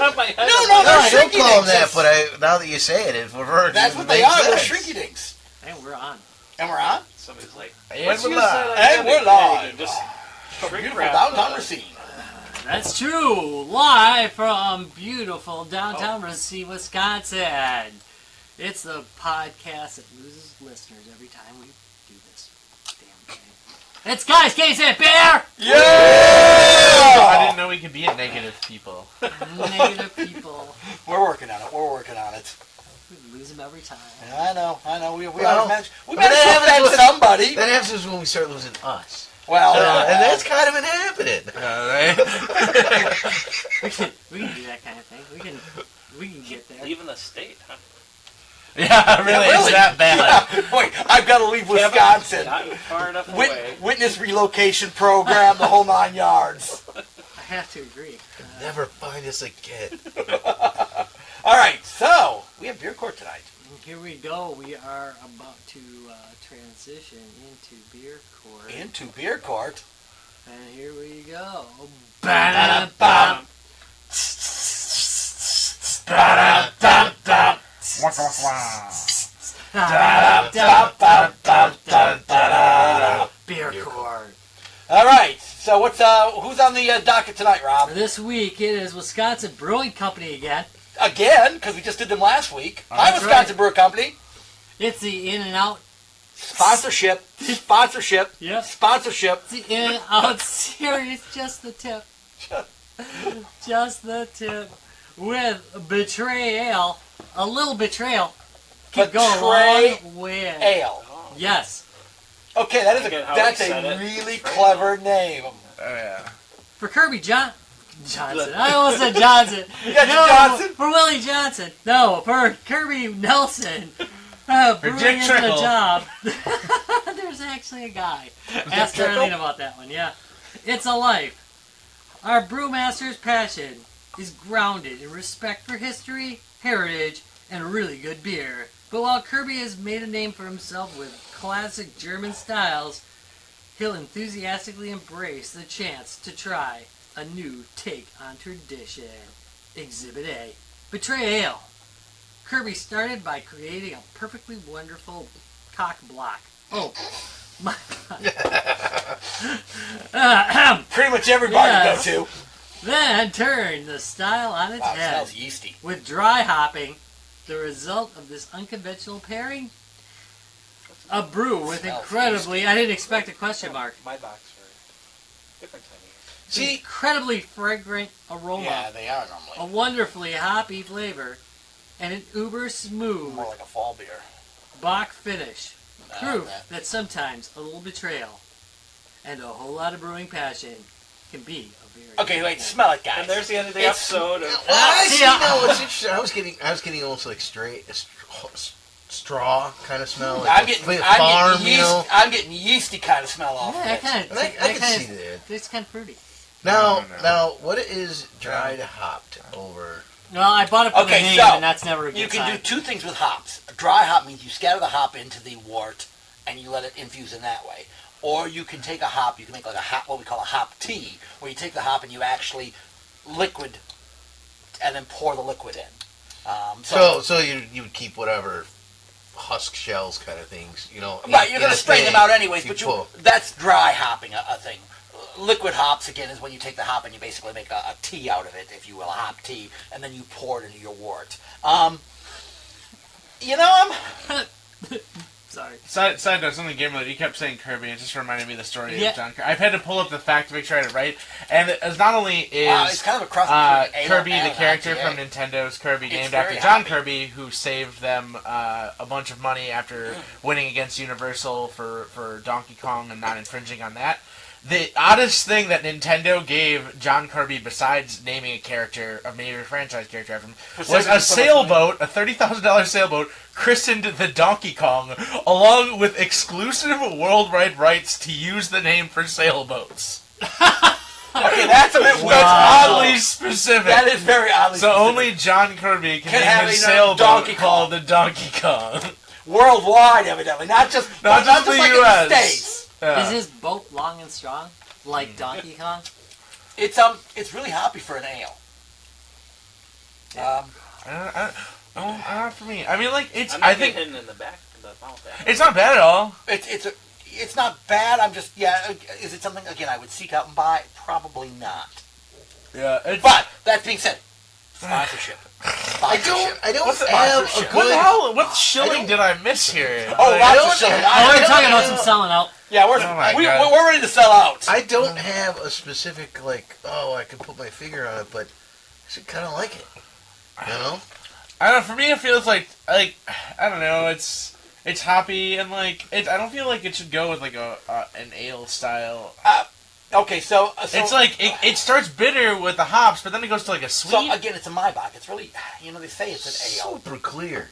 top of my head. No, I they're don't shrinky call them dinks. that, but now that you say it, that's what they are. They're shrinky dinks. And we're on. And we're on? Somebody's like, And let's we're use live. that And we're identity live. and just From shrink beautiful wrap, downtown Racine. That's true. Live from beautiful downtown Racine, Wisconsin. It's the podcast that loses listeners every time we do this damn thing. It's Guys Case at Bear! Yeah! I didn't know we could be a negative people. Negative people. We're working on it. We lose them every time. I know. We Well, managed to that offend happens somebody. That happens when we start losing us. Well, And that's kind of been happening. Right? We can do that kind of thing. We can get there. Even the state, huh? Yeah, really, it's that bad. Yeah. Wait, I've got to leave Wisconsin. Not far enough away. Witness relocation program, the whole 9 yards. I have to agree. Never find us again. All right, so we have beer court tonight. Here we go. We are about to transition into beer court. Into beer court. And here we go. Ba-da-bum. Ba-da-bum-bum. Beer court. All right, so who's on the docket tonight, Rob? This week it is Wisconsin Brewing Company again. Again, because we just did them last week. Hi, That's Wisconsin Brewer Company. It's the In and Out. Sponsorship. Yep. Sponsorship. It's the In and Out series. Just the tip. Just the tip. With Betrayal. A little betrayal. Could go a long way. Ale. Yes. Okay, that's a really clever name. Oh, yeah. For Kirby Johnson. I almost said Johnson. Yeah, No, Johnson. for Willie Johnson. No, for Kirby Nelson. Brewing Dick is Trickle. the job. There's actually a guy. Ask Darlene about that one, yeah. It's a life. Our brewmaster's passion is grounded in respect for history, heritage, and really good beer. But while Kirby has made a name for himself with classic German styles, he'll enthusiastically embrace the chance to try a new take on tradition. Exhibit A. Betrayal. Kirby started by creating a perfectly wonderful cock block. Oh, my God. Pretty much everybody Yes. go to. Then turned the style on its Wow, it head. smells yeasty. With dry hopping, the result of this unconventional pairing? A brew with Smells incredibly, I didn't expect a question mark, My box for different time of See, incredibly fragrant aroma, Yeah, they are a normally. wonderfully hoppy flavor, and an uber smooth More like a fall beer. Bach finish. Proof that- that sometimes a little betrayal and a whole lot of brewing passion can be a very Okay, wait, smell it, guys. And there's the end of the It's- episode. well, I see. Yeah. No, it's interesting. I was getting almost like straw kind of smell. Like I'm a getting farm, you yeast. know. I'm getting yeasty kind of smell off Yeah, of I it. kind And I can see that. It's kind of fruity. Now, No. now, what is dried hopped over? Well, I bought it for Okay, the name, so, and that's never a good You can sign. do two things with hops. A dry hop means you scatter the hop into the wort and you let it infuse in that way. Or you can take a hop, you can make like a hop, what we call a hop tea, where you take the hop and you actually liquid and then pour the liquid in. So you would keep whatever husk shells kind of things, you know. Right, you're going to strain them out anyways, but pull. that's dry hopping a thing. Liquid hops, again, is when you take the hop and you basically make a tea out of it, if you will, a hop tea, and then you pour it into your wort. Sorry. Side note, something game related. You kept saying Kirby. It just reminded me of the story Yeah. of John Kirby. I've had to pull up the fact to make sure I had it right. And as not only is Wow, it's kind of a cross between ale Kirby, and the character IPA. from Nintendo's Kirby, It's named after very John happy. Kirby, who saved them a bunch of money after winning against Universal for Donkey Kong and not infringing on that. The oddest thing that Nintendo gave John Kirby, besides naming a character, a major franchise character after him, was a sailboat, a $30,000 sailboat, christened the Donkey Kong, along with exclusive worldwide rights to use the name for sailboats. Okay, that's a bit weird. That's oddly specific. That is very oddly So specific. only John Kirby can Can have name his a sailboat Donkey Kong. called the Donkey Kong. Worldwide, evidently. Not just Not not just just the like US. in the States. Yeah. Is his boat long and strong, like Donkey Kong? It's really hoppy for an ale. Not for me. I mean, like it's. I'm not I think hidden in the back, the mouth back. it's not bad at all. It's not bad. I'm just Is it something again I would seek out and buy? Probably not. Yeah. But that being said, sponsorship. I don't have a Sponsorship. good. What the hell? What shilling did I miss here? Oh, Like, lots of shilling. Oh, we're talking about some selling out. Yeah, Oh my God. we're ready to sell out. I don't have a specific I can put my finger on it, but I should kind of like it. You know? I don't know. For me, it feels like I don't know. It's hoppy and like I don't feel like it should go with like an ale style. Okay, so It's like it starts bitter with the hops, but then it goes to like a sweet. so again, it's a Maibach. It's really they say it's an ale. Super clear.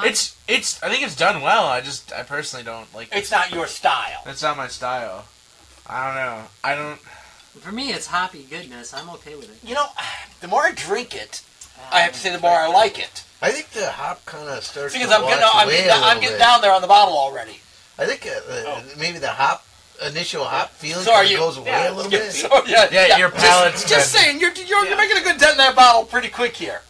It's I think it's done well. I personally don't like. It's not your style. It's not my style. I don't know. I don't. For me, it's hoppy goodness. I'm okay with it. The more I drink it, I have to say the more I like it. I think the hop kind of starts Because to I'm wash getting away I'm getting down there on the bottle already. I think maybe the initial hop feeling So are kinda you- goes away yeah, a little Yeah, bit. so, Yeah, your palate's Just saying, you're making a good dent in that bottle pretty quick here.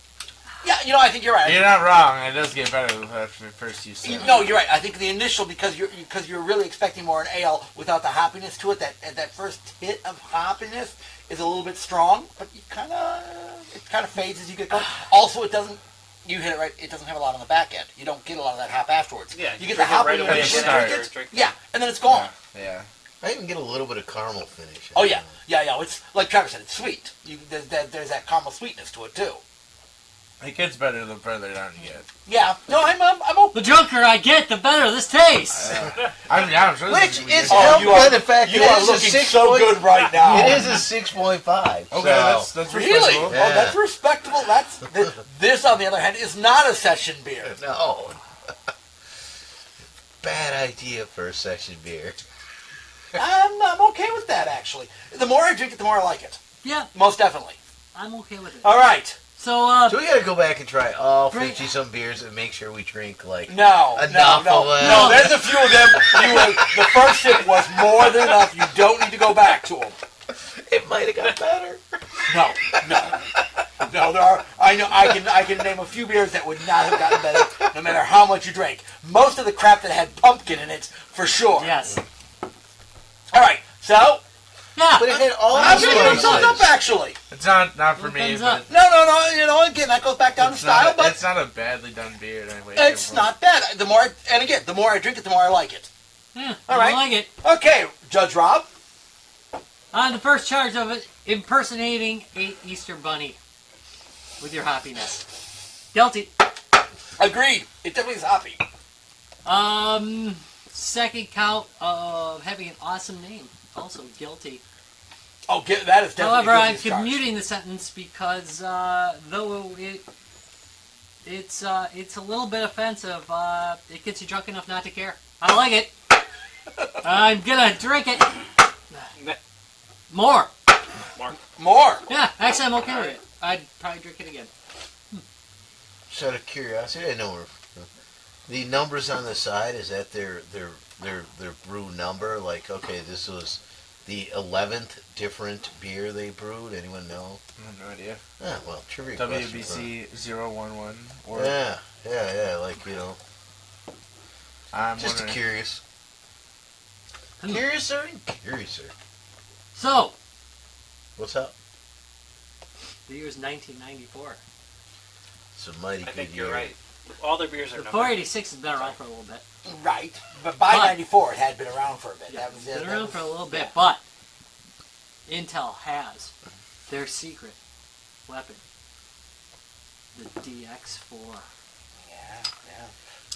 Yeah, I think you're right. You're not wrong. It does get better after the first use. No, you're right. I think the initial because you're really expecting more an ale without the hoppiness to it. That first hit of hoppiness is a little bit strong, but it kind of fades as you get going. Also, it doesn't. You hit it right. It doesn't have a lot on the back end. You don't get a lot of that hop afterwards. Yeah, you get the drink it hop right when away you and drink then it. drink it. Yeah, and then it's gone. Yeah. I even get a little bit of caramel finish. Oh yeah. It's like Trevor said. It's sweet. There's that caramel sweetness to it too. It gets better the further down you get. Yeah. No, I'm open. The drunker I get, the better this tastes. I'm sure. Which is Oh, helped you are- by the fact You that are it is a looking 6 so point- good right now. It is a 6.5. Okay, so. that's Really? respectable. Yeah. Oh, that's respectable. This, on the other hand, is not a session beer. No. Bad idea for a session beer. I'm okay with that, actually. The more I drink it, the more I like it. Yeah, Most definitely. I'm okay with it. All right. So, So we gotta go back and try all Drink- 50-some beers and make sure we drink, like, No, Enough no, of no. it. No, there's a few of them. The first sip was more than enough. You don't need to go back to them. it might have got better. No, there are. I know. I can name a few beers that would not have gotten better, no matter how much you drank. Most of the crap that had pumpkin in it, for sure. yes. All right. So Yeah. But it had all I'm the gonna give it a thumbs up, spices. actually. It's not for me, Thumbs but up. No. Again, that goes back down to it's style, not. but It's not a badly done beer. Anyway, it's not bad. The more I drink it, the more I like it. Yeah, All I right. like it. Okay, Judge Rob. On the first charge of it, impersonating a Easter bunny with your hoppiness. Guilty. Agreed. It definitely is hoppy. Second count of having an awesome name. Also guilty. Oh, that is definitely. However, a I'm guilty charge. commuting the sentence because though it's a little bit offensive, it gets you drunk enough not to care. I like it. I'm gonna drink it more. More. Yeah, actually, I'm okay with it. I'd probably drink it again. Just out of curiosity, I know the numbers on the side, is that their brew number? Like, okay, this was the 11th different beer they brewed. Anyone know? I have no idea. Ah, well, trivia question. WBC 011 or Yeah, like, I'm just wondering. curious. Curiouser and curiouser. So, What's up? the year's 1994. It's a mighty I good think year. you're right. All their beers are The numbered. 486 has been around for a little bit. Right. But by But- '94, it had been around for a bit. Yeah, That was it. been That around was- for a little bit, but Intel has their secret weapon, the DX4. Yeah.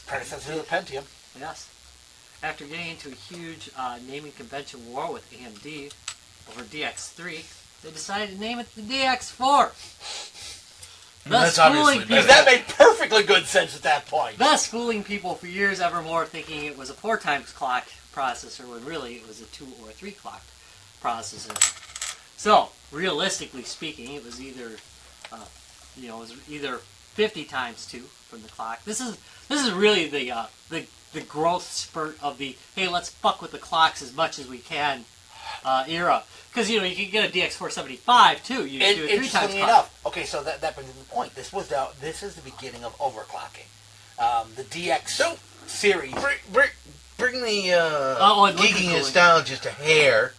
Predecessor to the Pentium. Yes. After getting into a huge naming convention war with AMD over DX3, they decided to name it the DX4. Thus That's obviously schooling Because better. that made perfectly good sense at that point. Thus schooling people for years evermore, thinking it was a 4 times clock processor when really it was a 2 or 3 clock processor. So, realistically speaking, it was either, it was either 50 times 2 from the clock. This is really the growth spurt of the hey, let's fuck with the clocks as much as we can era. Because, you could get a DX4 75, too. You could do it 3 times Interestingly enough, okay, so that brings me to the point. This is the beginning of overclocking. The DX series. Bring the and liquid geekiness cooling. down just a hair.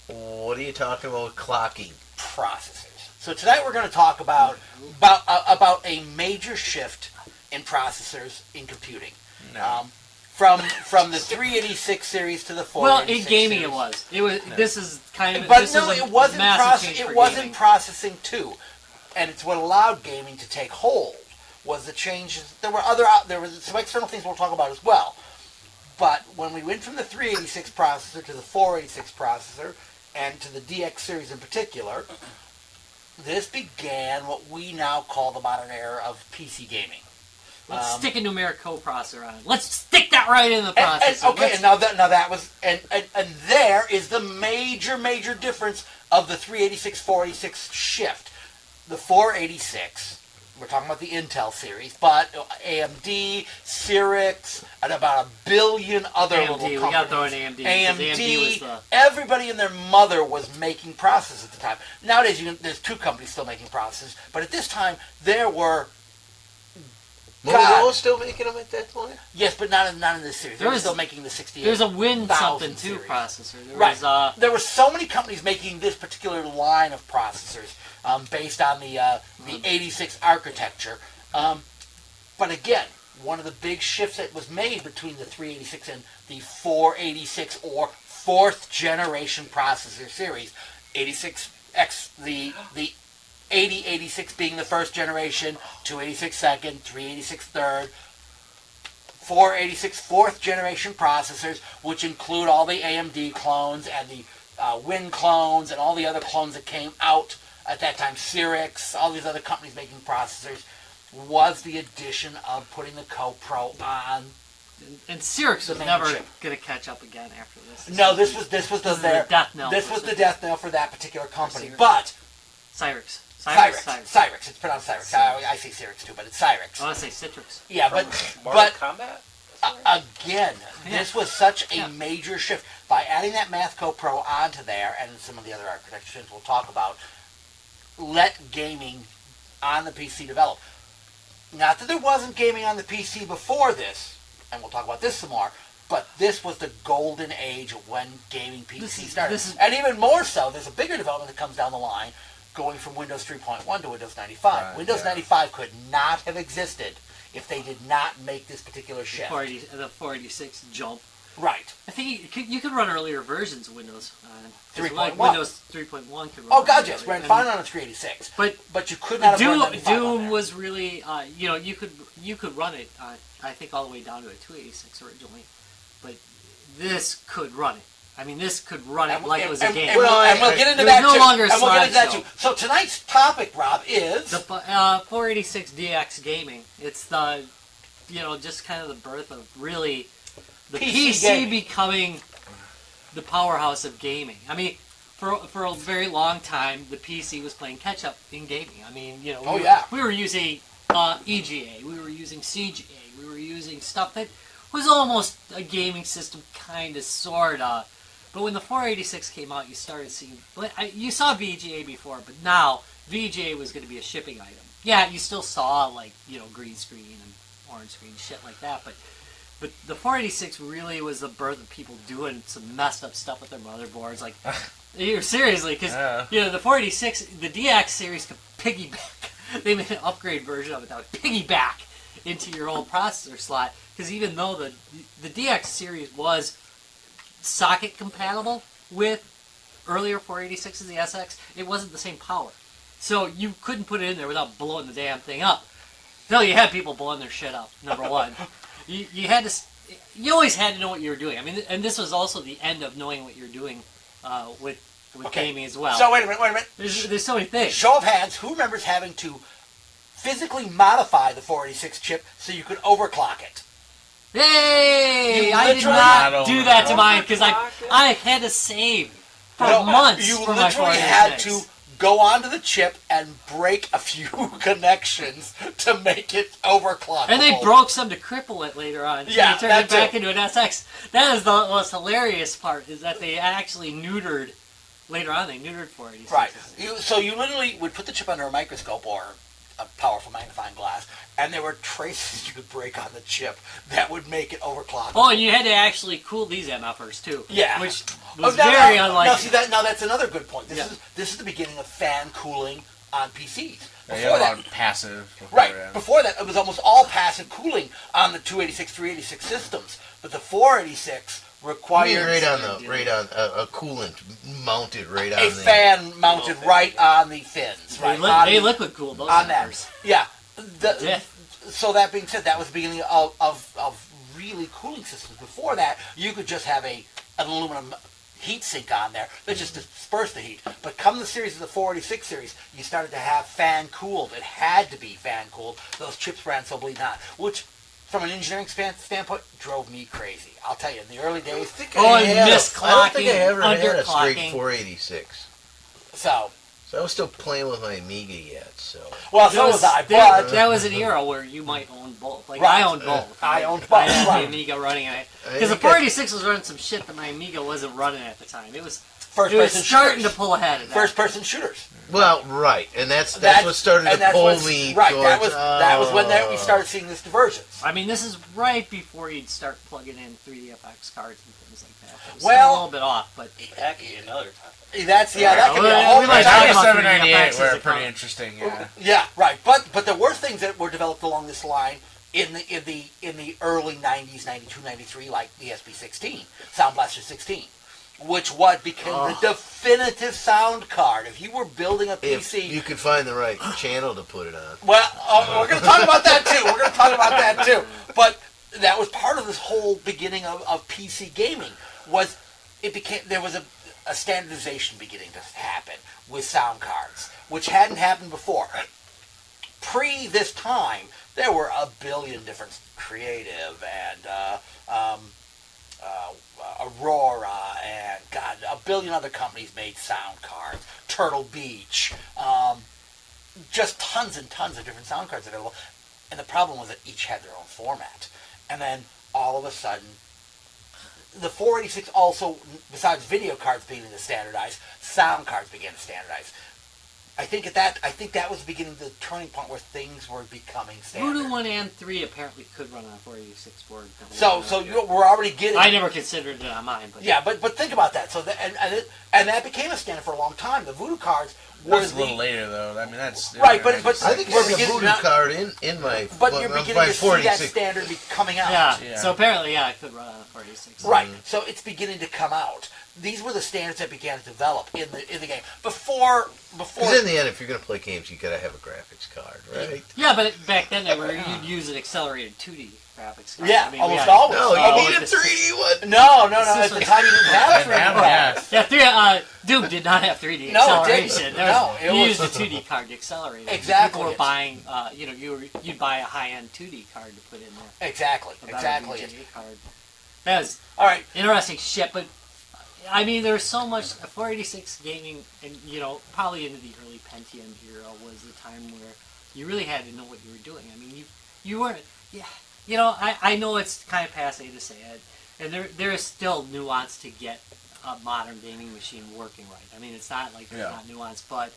What are you talking about with clocking? Processors. So tonight we're going to talk about a major shift in processors in computing. No. From the 386 series to the 486 Well, in gaming series. it was. It was. This is kind of. But this no, is a it wasn't. massive change for It wasn't gaming. processing too, and it's what allowed gaming to take hold. Was the changes? There were some external things we'll talk about as well. But when we went from the 386 processor to the 486 processor, and to the DX series in particular, this began what we now call the modern era of PC gaming. Let's stick a numeric coprocessor on it. Let's stick that right in the processor. And now that was and there is the major difference of the 386 486 shift. The 486, we're talking about the Intel series, but AMD, Cyrix, and about a billion other AMD, little we companies. gotta throw in AMD, because AMD was the- everybody and their mother was making processors at the time. Nowadays, there's 2 companies still making processors, but at this time there were. Motorola still making them at that point? Yes, but not in this series. They were still making the 68. There's a Win something 1000 2 series. processor. There Right. was, there were so many companies making this particular line of processors based on the 86 architecture. But again, one of the big shifts that was made between the 386 and the 486 or 4th generation processor series, 86X, the 8086 being the 1st generation, 286 second, 386 third, 486 4th generation processors, which include all the AMD clones and the Win clones and all the other clones that came out at that time, Cyrix, all these other companies making processors, was the addition of putting the CoPro on. and Cyrix the was main never chip. going to catch up again after this. No, this was the This is the death knell This for was the Cyrix. death knell for that particular company. Cyrix. But Cyrix. Cyrix. It's pronounced Cyrix. Cyrix. I say Cyrix too, but it's Cyrix. I want to say Citrix. Yeah, Mortal but Kombat? again, this was such a major shift. By adding that Mathco Pro onto there, and some of the other architectures we'll talk about, let gaming on the PC develop. Not that there wasn't gaming on the PC before this, and we'll talk about this some more, but this was the golden age of when gaming PC started. And even more so, there's a bigger development that comes down the line, going from Windows 3.1 to Windows 95. Right, Windows 95 could not have existed if they did not make this particular shift. The 486 jump. Right. I think you could run earlier versions of Windows. 3.1. Windows 3.1 could run. Oh, God, yes. earlier. Ran And fine on a 386. But you could not have run 95 on Doom there. was really, you could run it, I think, all the way down to a 286 originally. But this could run it. I mean, this could run it like it was a game. And we'll get into It was that no too. longer a And we'll get into that slideshow. too. So tonight's topic, Rob, is... The 486 DX gaming. It's the, just kind of the birth of really the PC gaming. becoming the powerhouse of gaming. I mean, for a very long time, the PC was playing catch up in gaming. I mean, we were using EGA, we were using CGA, we were using stuff that was almost a gaming system, kind of, sort of. But when the 486 came out, you started seeing... You saw VGA before, but now VGA was going to be a shipping item. Yeah, you still saw, green screen and orange screen, shit like that, but the 486 really was the birth of people doing some messed up stuff with their motherboards. Seriously, because, the 486, the DX series could piggyback. They made an upgrade version of it that would piggyback into your old processor slot, because even though the DX series was socket compatible with earlier 486s, the SX, it wasn't the same power. So you couldn't put it in there without blowing the damn thing up. No, you had people blowing their shit up, number one. You always had to know what you were doing. I mean, and this was also the end of knowing what you're doing with gaming as well. So wait a minute. There's so many things. Show of hands, who remembers having to physically modify the 486 chip so you could overclock it? Hey! You I did literally- not do that to mine because I had to save for months You for my literally 486. had to go onto the chip and break a few connections to make it overclockable. And they broke some to cripple it later on. Yeah, they turned that it back too. into an SX. That is the most hilarious part, is that they actually neutered, later on they neutered 486. Right. So you literally would put the chip under a microscope or a powerful magnifying glass, and there were traces you could break on the chip that would make it overclockable. Oh, and you had to actually cool these MFers too. Yeah. Which was now, very now, unlikely. Now, see that. Now that's another good point. Yeah. This is the beginning of fan cooling on PCs. Yeah, you Before have a that, lot of passive. Before, right. yeah. Before that, it was almost all passive cooling on the 286, 386 systems, but the 486 You required mean right on a coolant mounted right on a the fan mounted right on the fins. Right. They liquid cooled those on that. MFers. Yeah. Yeah. So that being said, that was the beginning of really cooling systems. Before that, you could just have an aluminum heat sink on there that just dispersed the heat. But come the series of the 486 series, you started to have fan cooled. It had to be fan cooled. Those chips ran so bleeding hot, which from an engineering standpoint drove me crazy. I'll tell you, in the early days. Oh, and I don't misclocking, think I ever had a straight underclocking. 486. So So I was still playing with my Amiga yet, so. well, so was I. But That was an era where you might own both. Like, Right. I owned both. I owned both, I had right. the Amiga running it. I Because the think I- 486 was running some shit that my Amiga wasn't running at the time. It was first-person starting shooters. to pull ahead of that. First-person shooters. Well, right, and that's That's- what started and to that's pull what's- me right. towards. That was when we started seeing this divergence. I mean, this is right before you'd start plugging in 3DFX cards and things like that. It was Well- still a little bit off, but That could be another time. That could be a we whole might other talk time. about 9798 3DFX were as a pretty con- interesting. Yeah. Yeah, right. But there were things that were developed along this line in the early 90s, 92, 93, like the SB16, Sound Blaster 16, which became the definitive sound card. If you were building a If PC, you could find the right channel to put it on. well, we're going to talk about that too. But that was part of this whole beginning of PC gaming. There was a standardization beginning to happen with sound cards, which hadn't happened before. Pre this time, there were a billion different Creative and Aurora and a billion other companies made sound cards. Turtle Beach, just tons and tons of different sound cards available. And the problem was that each had their own format. And then all of a sudden, the 486 also, besides video cards beginning to standardize, sound cards began to standardize. I think that was the beginning of the turning point where things were becoming standard. Voodoo 1 and 3 apparently could run on a 486 board. So we're already getting. I never considered it on mine, but Yeah, but think about that. So and that became a standard for a long time. The Voodoo cards were That's a little later, though. I mean, that's Right, but I think we're I have a beginning voodoo now- card in my. But my- you're beginning my to see that 486. standard coming out. yeah. So apparently, it could run on a 486. Right. So it's beginning to come out. These were the standards that began to develop in the game. Before Because in the end, if you're going to play games, you got to have a graphics card, right? Yeah, but back then you'd use an accelerated 2D graphics card. Yeah, I mean, almost we had- always. No, Oh, you need a with 3D one. No. At the time you didn't have Yeah. 3D. Yeah, Doom did not have 3D No, it didn't. acceleration. No, it you was- used a 2D card to accelerate it. Exactly. People were buying, you'd buy a high-end 2D card to put in there. Exactly. About a Exactly. VGA card. That was All right. interesting shit, but I mean, there's so much. 486 gaming, and probably into the early Pentium era was the time where you really had to know what you were doing. I mean, you weren't. Yeah, I know it's kind of passe to say it, and there is still nuance to get a modern gaming machine working right. I mean, it's not like there's not nuance, but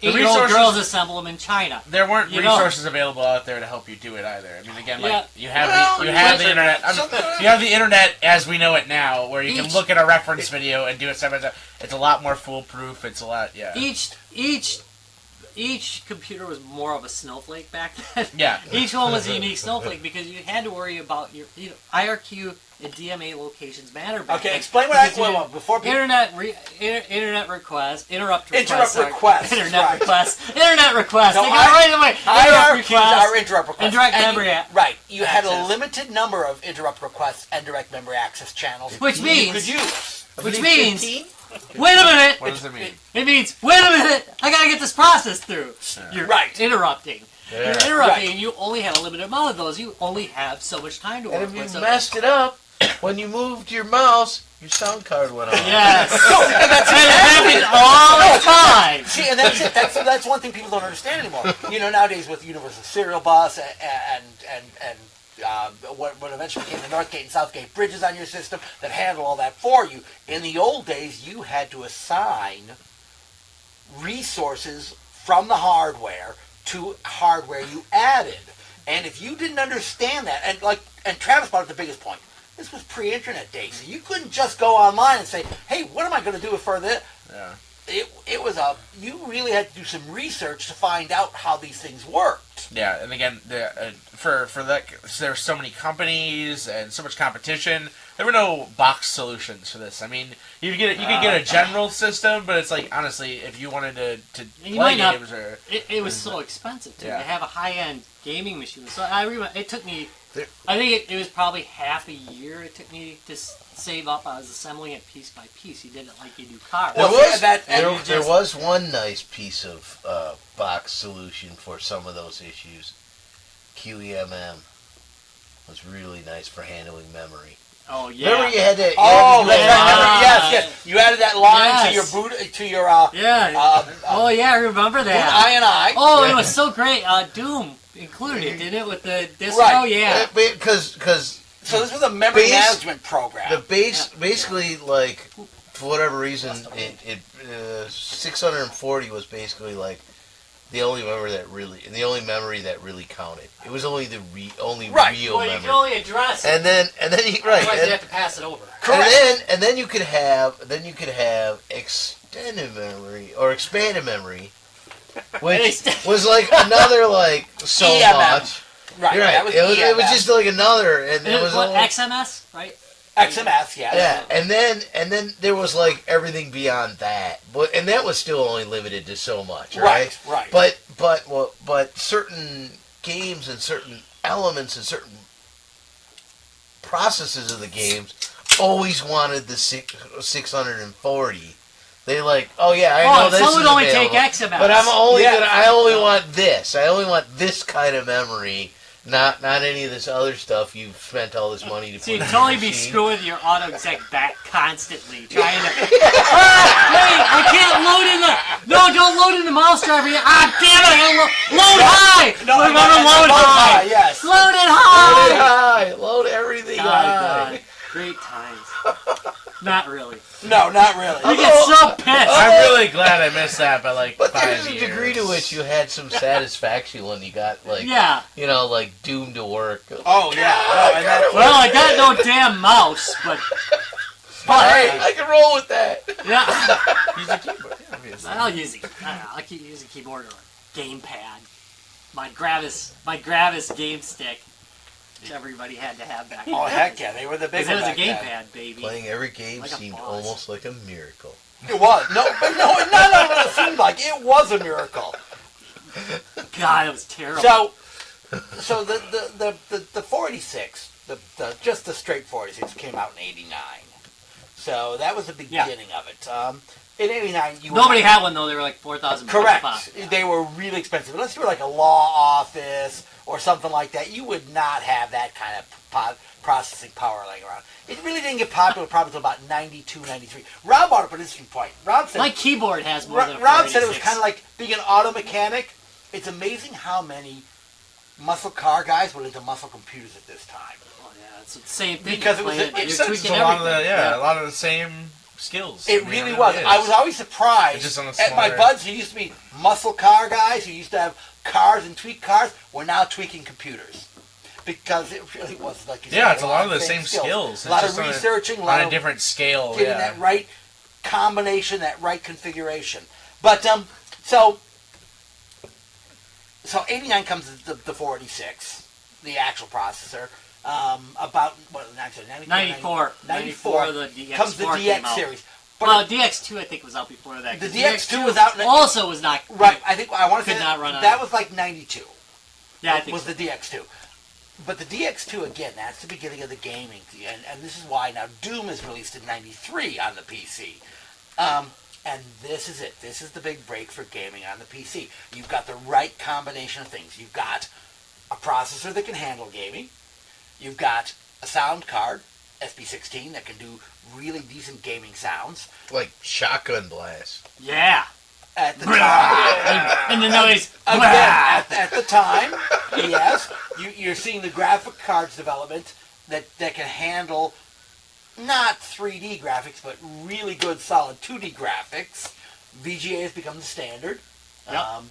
The 8-year-old resources- girls assemble them in China. There weren't You know. resources available out there to help you do it either. I mean, again, like Yeah. you have the internet. You have the internet as we know it now, where you can look at a reference video and do it step by step. It's a lot more foolproof. It's a lot, Each computer was more of a snowflake back then. Yeah. Each one was a unique snowflake because you had to worry about your IRQ and DMA locations matter back Okay. then. Explain what Because before people. internet requests, interrupt requests, Interrupt requests, internet right. requests, internet requests. No, They got it right away. Interrupt IRQs are requests. interrupt requests. and direct you- memory Right. You had a access. limited number of interrupt requests and direct memory access channels. Which you means- could use. Which means, wait a minute. What does it mean? It means, wait a minute, I gotta get this process through. You're Right. interrupting. Yeah. You're interrupting, Right. and you only have a limited amount of those. You only have so much time to work And if with. you So messed it up, when you moved your mouse, your sound card went off. Yes. And that's It happens all the time. See, and that's it. That's one thing people don't understand anymore. Nowadays with Universal Serial Bus and what eventually became the Northgate and Southgate bridges on your system that handle all that for you. In the old days, you had to assign resources from the hardware to hardware you added. And if you didn't understand that, and Travis brought up the biggest point, this was pre-internet days, so you couldn't just go online and say, hey, what am I going to do for this? Yeah. You really had to do some research to find out how these things worked. Yeah, and again, for that, there were so many companies and so much competition. There were no box solutions for this. I mean, you could get a general system, but it's like, honestly, if you wanted to play games, it was so expensive to have a high-end gaming machine. So I remember it took me. I think it was probably half a year it took me to save up. I was assembling it piece by piece. You did it like you do cars. There was one nice piece of box solution for some of those issues. QEMM was really nice for handling memory. Oh yeah. Remember you had to. Yes. You added that line to your boot to your. Oh yeah, I remember that. Boot I. Oh, it was so great. Doom included it, didn't it, with the distro? Right. Yeah. Because so this was a memory management program. The basically, like, for whatever reason, it 640 was basically like the only memory that really counted. It was only the only real memory. You can only address it. And then otherwise you have to pass it over. Correct. And then you could have extended memory or expanded memory, which was like another so EMM. much. Right. Right. It was just like another, and it was XMS, right? XMS, yeah. Yeah, and then there was like everything beyond that, and that was still only limited to so much, right? Right. But certain games and certain elements and certain processes of the games always wanted the 640. They oh yeah, I know this is some would only available, take XMS, but I only want this. I only want this kind of memory. Not any of this other stuff you've spent all this money to put in. So you'd totally be screwing your auto exec back constantly, trying to. Wait, I can't load in the. No, don't load in the mouse driver yet. Ah, damn it! I gotta load high. No, we're gonna load high. Yes. Load it high. Load everything God, high. God. Great times. Not really. No, not really. You get so pissed. I'm really glad I missed that by 5 years. But there's a degree to which you had some satisfaction when you got Doom to work. Oh yeah. Well, I got no damn mouse, but hey, I can roll with that. Yeah. Use a keyboard, obviously. I'll keep using keyboard or gamepad. My Gravis game stick. Everybody had to have back. Oh heck yeah, they were the big. Because it was a gamepad, gamepad, baby. Playing every game Like seemed almost like a miracle. It was no, it seemed like it was a miracle. God, it was terrible. So the 486, just the straight 486 came out in '89. So that was the beginning of it. In '89, nobody had one though. They were like $4,000. Correct. They were really expensive. Unless you were like a law office or something like that, you would not have that kind of processing power laying around. It really didn't get popular probably until about 92, 93. Rob brought up an interesting point. Rob said my keyboard has more than a Rob said it was kind of like being an auto mechanic. It's amazing how many muscle car guys went into muscle computers at this time. Oh yeah, it's the same thing. Because it was a lot of the same skills. It really was. I was always surprised at my buds who used to be muscle car guys, who used to have cars and tweak cars, were now tweaking computers. Because it really was like it's a lot of the same skills. A lot of researching, a lot of different scale. Getting that right combination, that right configuration. But so '89 comes the 486, the actual processor. About 94 the DX4 comes the DX series. But DX2 I think was out before that. The DX2 was out. Also was not right. I want to say not run that was like 92. Yeah, I think was the DX2. But the DX2 again, that's the beginning of the gaming, and this is why now Doom is released in '93 on the PC. And this is it. This is the big break for gaming on the PC. You've got the right combination of things. You've got a processor that can handle gaming. You've got a sound card. SB16 that can do really decent gaming sounds. Like shotgun blast. Yeah. At the time, And the noise. again, at the time, yes, you're seeing the graphic cards development that can handle not 3D graphics, but really good, solid 2D graphics. VGA has become the standard. Yep.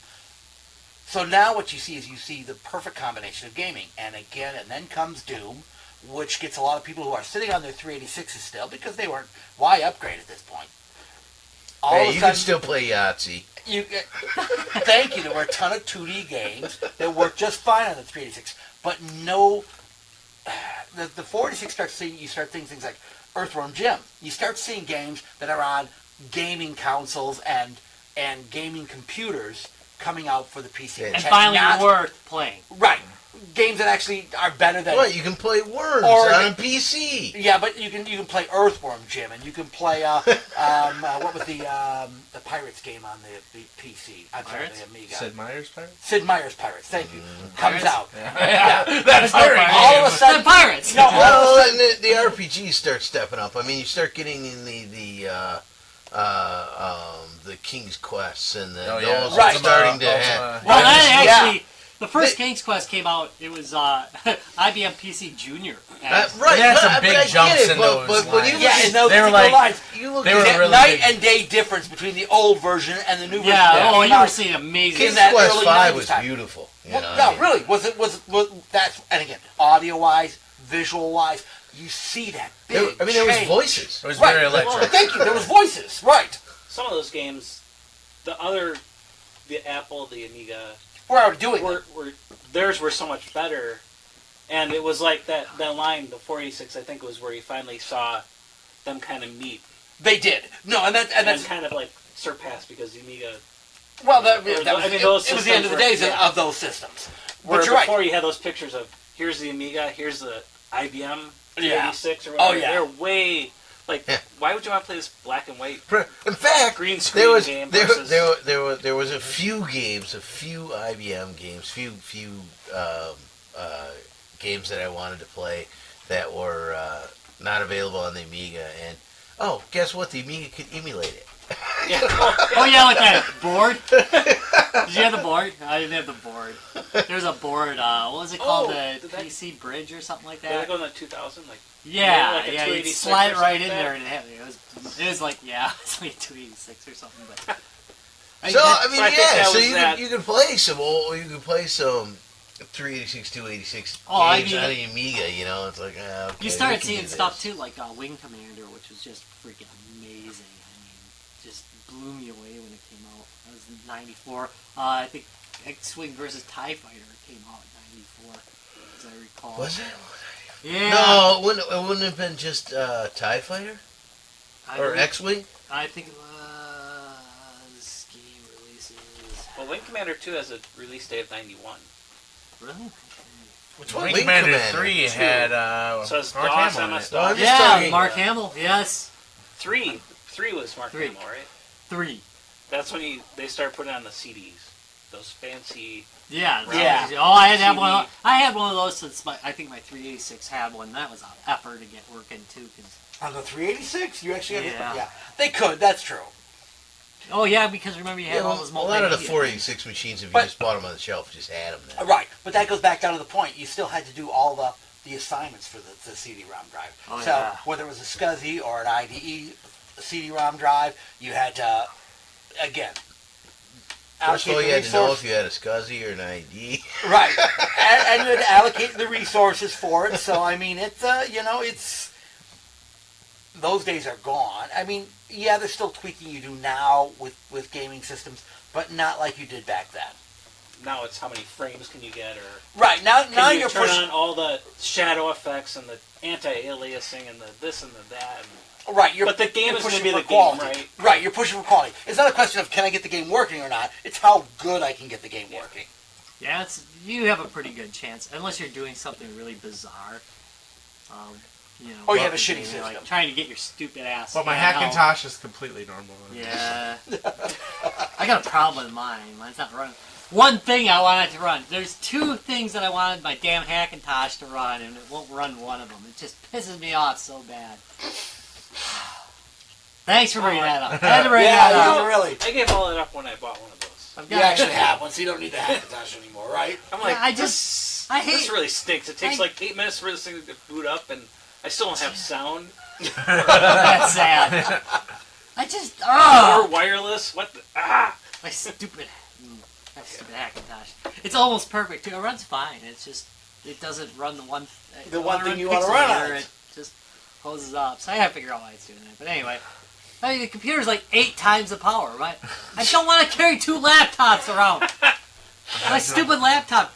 So now what you see is the perfect combination of gaming. And then comes Doom, which gets a lot of people who are sitting on their 386s still, because they weren't, why upgrade at this point? Hey, you can still play Yahtzee. Thank you. There were a ton of 2D games that worked just fine on the 386, but no. The 486 starts seeing, you start seeing things like Earthworm Jim. You start seeing games that are on gaming consoles and gaming computers coming out for the PC. And finally worth playing. Right. Games that actually are better than... What, you can play Worms Or- on a PC. Yeah, but you can play Earthworm Jim, and you can play what was the Pirates game on the PC? I'm sorry, Pirates? the Amiga. Sid Meier's Pirates? Sid Meier's Pirates. Thank you. Pirates? Comes out. Yeah. That's pirate All of a game. sudden, The Pirates! No, all of a Well, sudden, and the RPGs start stepping up. I mean, you start getting in the King's Quests and Oh, yeah. those Right. are starting to. Ultima. Well, that Yeah. actually, the first King's Quest came out, it was IBM PC Junior. Right, They had but- some but big I get jumps it, in but those when you lines. yeah, look and those They were particular like- lines, you look they at were the really night big. and day difference between the old version and the new version. Yeah, that oh, came you were out. seeing amazing. King's King's that Quest early 5 90s was time. beautiful. You Well, know, no, I mean, really, was that's, and again, audio wise, visual wise, you see that big there was change. voices. It was Right. very But electric. thank you, there was voices, right? Some of those games, the Apple, the Amiga, We're already doing it. theirs were so much better, and it was like that line, the 486, I think, was where you finally saw them kind of meet They did. No, and that's kind of like surpassed, because the Amiga, well, that Or was, I mean, those it was the end of the systems days were- yeah. of those systems. where But you're before right. you had those pictures of, here's the Amiga, here's the IBM Yeah. 86 or Oh, whatever. yeah. They're way, like, Yeah. why would you want to play this black and white In fact, green screen there was game there, versus... there was a few games, a few IBM games, few games that I wanted to play that were not available on the Amiga, and guess what? The Amiga could emulate it. Yeah. Oh yeah, with that board. Did you have the board? I didn't have the board. There's a board. What was it called? Oh, The did that- PC Bridge or something like Did they that. go in the 2000? Like, Yeah, like a yeah. You 286 slide or it right in something like there, and it was like it's like 286 or something. But So I mean, So I think yeah. that So was that. you can play some 386, 286 Oh, I games mean- on the Amiga. You know, it's like okay, you we started can seeing do stuff this. too, like Wing Commander, which was just freaking amazing. I mean, just blew me away when it came out. That was in '94. I think X-Wing versus TIE Fighter came out in '94, as I recall. Was it? Yeah. No, it wouldn't have been just TIE Fighter I or believe- X-Wing. I think it was game releases. well, Wing Commander 2 has a release date of 91. Really? Which Wing Wing Commander Commander 3 2. had So it's Mark DOS, Hamill in MS it. No, I'm DOS. just Yeah, talking- Mark Hamill. Yes. 3 was Mark 3. Hamill, right? 3. That's when they started putting on the CDs. Those fancy... Yeah. Yeah. Oh, I had CD. one. I had one of those since I think my 386 had one. That was an effort to get working too. On the 386, you actually had Yeah. yeah. They could. That's true. Oh yeah, because remember you had all those a lot of the multimedia 486 machines, if you But- just bought them on the shelf, just had them there. Right, but that goes back down to the point. You still had to do all the assignments for the CD-ROM drive. Oh, so yeah. whether it was a SCSI or an IDE CD-ROM drive, you had to, again, First of all, allocate you the had to know resource- if you had a SCSI or an ID. Right, and you had to allocate the resources for it. So I mean, it's it's those days are gone. I mean, yeah, there's still tweaking you do now with gaming systems, but not like you did back then. Now it's how many frames can you get, or Right now can you you're turn pushing. on all the shadow effects and the anti-aliasing and the this and the that. And Right, But the game you're is gonna pushing be for the game, quality. right? Right, you're pushing for quality. It's not a question of can I get the game working or not. It's how good I can get the game working. Yeah, you have a pretty good chance, unless you're doing something really bizarre. Or you have a like shitty gaming, system. like trying to get your stupid ass. But my fan out. Hackintosh is completely normal. Yeah. I got a problem with mine. Mine's not running. one thing I wanted to run. There's two things that I wanted my damn Hackintosh to run, and it won't run one of them. It just pisses me off so bad. Thanks for bringing that up. I had to bring that up. you really. I gave all that up when I bought one of those. You actually have one, so you don't need the Hackintosh anymore, right? I'm like, I this hate. really stinks. It takes like 8 minutes for this thing to boot up, and I still don't have sound. That's sad. I just. Or wireless. What the? My stupid Hackintosh. It's almost perfect too. It runs fine. It's just it doesn't run the one thing you want to run on. It just closes up. So I have to figure out why it's doing that. But anyway, I mean the computer's like 8 times the power, right? I don't want to carry 2 laptops around. My stupid laptop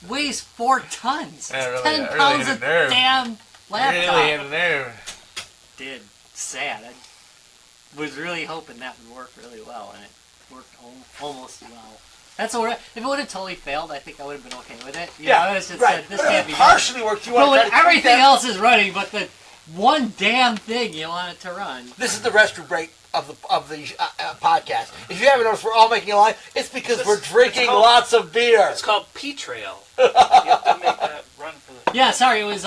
weighs 4 tons. Yeah, really, 10 really pounds hit of a nerve. damn laptop. Really had a nerve. Did sad. I was really hoping that would work really well, and it worked almost well. That's what. If it would have totally failed, I think I would have been okay with it. You know, I would have just said, this can't be partially worked. You but want when everything else is running, but the one damn thing you want it to run. This is the restroom break of the podcast. If you haven't noticed, we're all making a line. It's because we're drinking lots of beer. It's called P-Trail. You have to make that run for the... Yeah, sorry, it was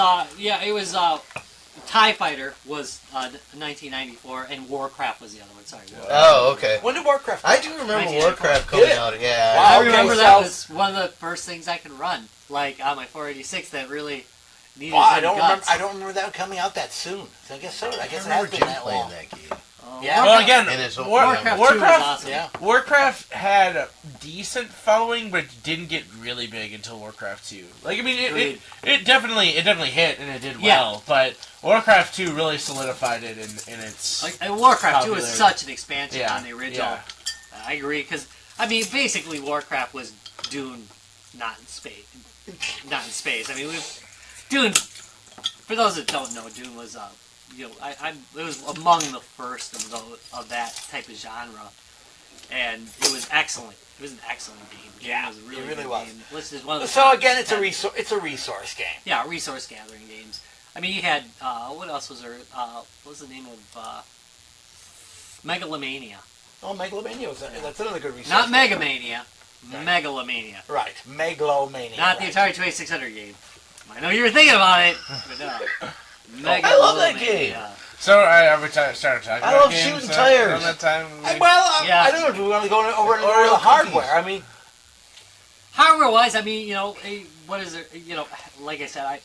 TIE Fighter was 1994, and Warcraft was the other one. Sorry. Oh, okay. When did Warcraft come I out? do remember 1994. Warcraft coming out. Yeah. Wow. I Okay, remember so- that was one of the first things I could run, like on my 486 that really needed Wow, guts. I don't remember that coming out that soon. So I guess so. I guess it I has remember been Jim that playing long. that game. Yeah. Well, again, And his Warcraft 2 was Warcraft, awesome. Yeah. Warcraft had a decent following, but didn't get really big until Warcraft 2. Like, I mean, it definitely hit and it did well, but Warcraft 2 really solidified it in its. Like, Warcraft 2 was popularity. such an expansion Yeah, on the original. yeah. I agree, because I mean, basically, Warcraft was Dune, not in space. Not in space. I mean, Dune. For those that don't know, Dune was it was among the first of that type of genre, and it was excellent. It was an excellent game. Yeah, it was a really it really good was. game. Listed as one of the So top again, it's 10. a resource game. Yeah, resource gathering games. I mean, you had what else was there? What was the name of Megalomania? Oh, Megalomania that's another good resource. Not game. Megamania. Megalomania. Right, Megalomania. Not the Atari 2600 game. I know you were thinking about it, but no. Megalomania. I love that game. So I started talking I about love games shooting tires. around that time. Yeah. I don't know. Do we want to go over the Oreo hardware? cookies. I mean, Hardware-wise, I mean, what is it? Like I said, I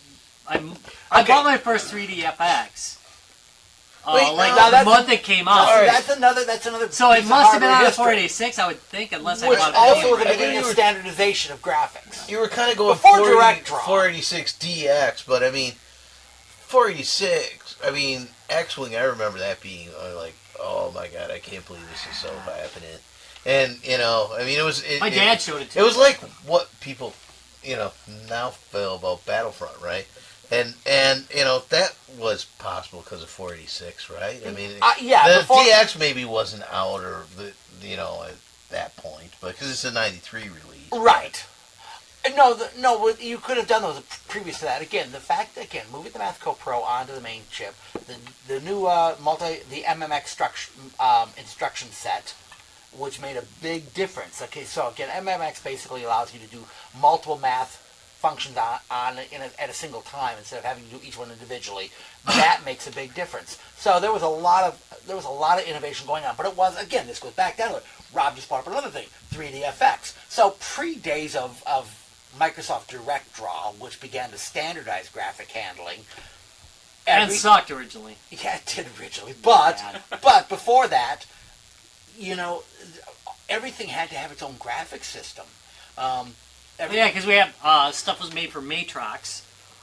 Okay. bought my first 3D FX. Wait, like now the that's- month it came out. that's another. So it piece of must have been hardware on a history. 486, I would think, unless I Which bought a also video was the version. beginning of standardization of graphics. You were kind of going Before Direct Draw. 486 DX, but I mean, 486. I mean, X-Wing. I remember that being like, oh my god, I can't believe this is so happening. And I mean, it was. My dad showed it to It me. was like what people, now feel about Battlefront, right? And that was possible because of 486, right? I mean, yeah, the before- DX maybe wasn't out or at that point, but because it's a '93 release. Right. No, you could have done those previous to that. Again, the fact that moving the Mathco Pro onto the main chip, the new the MMX instruction set, which made a big difference. Okay, so again, MMX basically allows you to do multiple math functions at a single time instead of having to do each one individually. That makes a big difference. So there was a lot of innovation going on. But it was, again, this goes back down to it. Rob just brought up another thing, 3DFX. So pre-days of Microsoft Direct Draw, which began to standardize graphic handling. And sucked originally. Yeah, it did originally. But before that, everything had to have its own graphics system. Yeah, because we have stuff was made for Matrox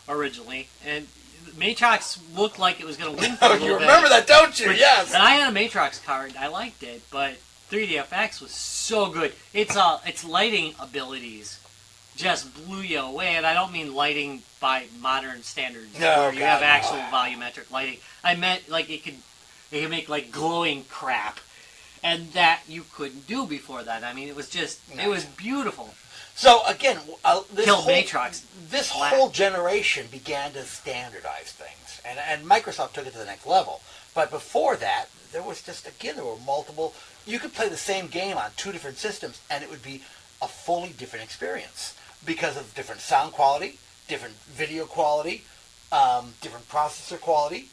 originally, and Matrox looked like it was going to win for a little You bit. remember that, don't you? Yes. And I had a Matrox card. I liked it, but 3DFX was so good. Its lighting abilities just blew you away, and I don't mean lighting by modern standards where you have actual volumetric lighting. I meant like it could make like glowing crap, and that you couldn't do before that. I mean, it was just it was beautiful. So again, this Matrox. This whole generation began to standardize things, and Microsoft took it to the next level. But before that, there were multiple. You could play the same game on 2 different systems, and it would be a fully different experience because of different sound quality, different video quality, different processor quality.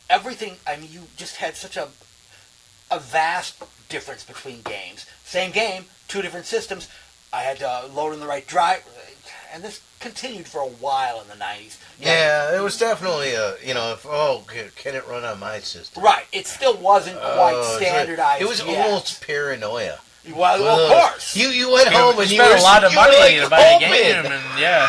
Everything, I mean, you just had such a vast difference between games. Same game, two different systems. I had to load in the right drive, and this continued for a while in the 90s. Yeah, it was definitely can it run on my system? Right, it still wasn't quite standardized. It was yet. almost paranoia. Well, of course. You went home and you spent a lot of money like, to buy a game, and Yeah.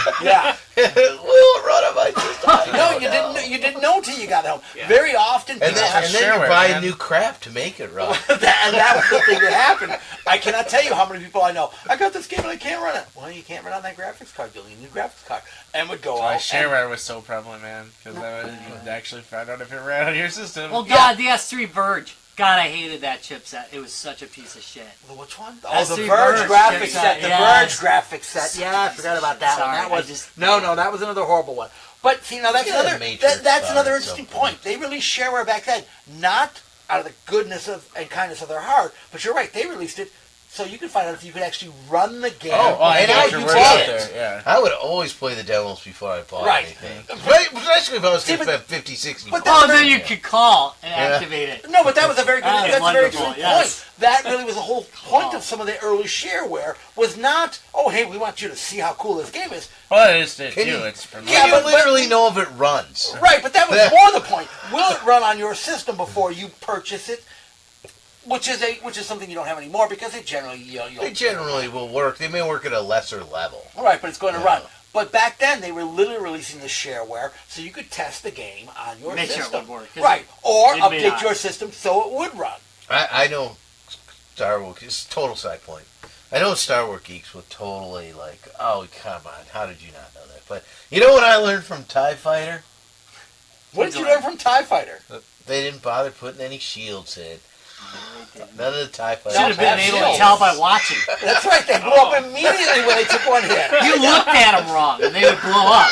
will it run on my system? No, you didn't know until you got home. Yeah. Very often, And people have then you buy new crap to make it run. and that was the thing that happened. I cannot tell you how many people I know. I got this game and I can't run it. Well, you can't run on that graphics card. You'll need a new graphics card. And would go why out. shareware was so prevalent, man. Because you would actually find out if it ran on your system. Well, God, the S3 Verge. God, I hated that chipset. It was such a piece of shit. Which one? That's Oh, the the Verge Verge graphics chipset, set. The yes. Verge graphics set. Yeah, I forgot about that one. Sorry, That was I just- no, that was another horrible one. But see, now that's Yeah, another Matrix that's on another at interesting some point. point. They released shareware back then, not out of the goodness of and kindness of their heart, but you're right. They released it so you could find out if you could actually run the game. And I I got your you word bought out it. there, yeah. I would always play the demos before I bought Right. anything. Especially if I was See, going to but- spend 50, 60 but bucks. Oh, then you could call and Yeah. activate it. No, but that was a very good. That was That's a very wonderful, good yes. point. That really was the whole point of some of the early shareware was not, oh, hey, we want you to see how cool this game is. Well, it is it Can too. you- It's from Yeah, You but- literally know if it runs. Right, but that was more the point. Will it run on your system before you purchase it? Which is something you don't have anymore because they generally They generally will work. They may work at a lesser level. right, but it's going to Yeah. run. But back then they were literally releasing the shareware so you could test the game on your Make sure it system. would work, 'cause Right, or it may update not. your system so it would run. I know Star Wars. It's a total side point. I know Star Wars geeks would totally like, oh, come on, how did you not know that? But you know what I learned from TIE Fighter? What did you learn from TIE Fighter? They didn't bother putting any shields in. None of the TIE Fighters. Should have been have able to shields. tell by watching. That's right, they blew up immediately when they took one hit. You looked at them wrong, and they would blow up.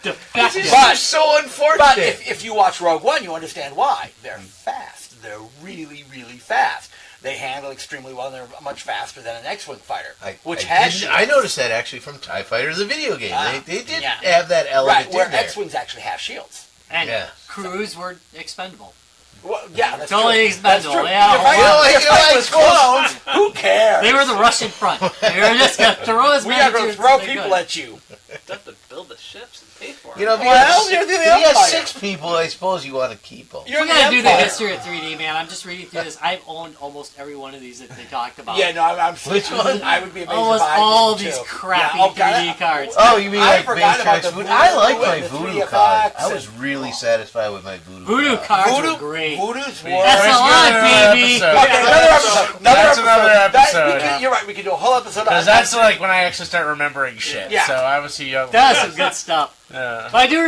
Defective. But- so unfortunate. But if you watch Rogue One, you understand why. They're fast. They're really, really fast. They handle extremely well, and they're much faster than an X-Wing fighter, I noticed that actually from TIE Fighter, the video game. They did yeah. have that element Right, where in there. X-Wings actually have shields. And Yeah. crews were expendable. Well, yeah, that's Totally true. expendable, That's true. yeah. You're right. You know, You're you know, fighting I with suppose- clones. Who cares? They were the Russian front. They were just going to throw as We many are going to troops throw as they people could. at you. You have to build the ships and pay for it. You know, if you Well, have, you're the if you have Empire. 6 people, I suppose you want to keep them. You're We're going to do the Empire. history of 3D, man. I'm just reading through this. I've owned almost every one of these that they talked about. Yeah, no, I'm Which one? I would be amazed Almost if I all did, these too. crappy Yeah, okay. 3D cards. Oh, you mean I like forgot about Matrix the Voodoo? Voodoo I like my and the Voodoo 3FX card. I and- was really satisfied with my Voodoo Voodoo card. cards Voodoo, were great. Voodoo's We- were. That's Let's a do lot, another baby. episode. Okay, another episode. That's another episode. You're right. We could do a whole episode. Because that's like when I actually start remembering shit. Yeah. So I was too young. That's some good stuff. Yeah. But I do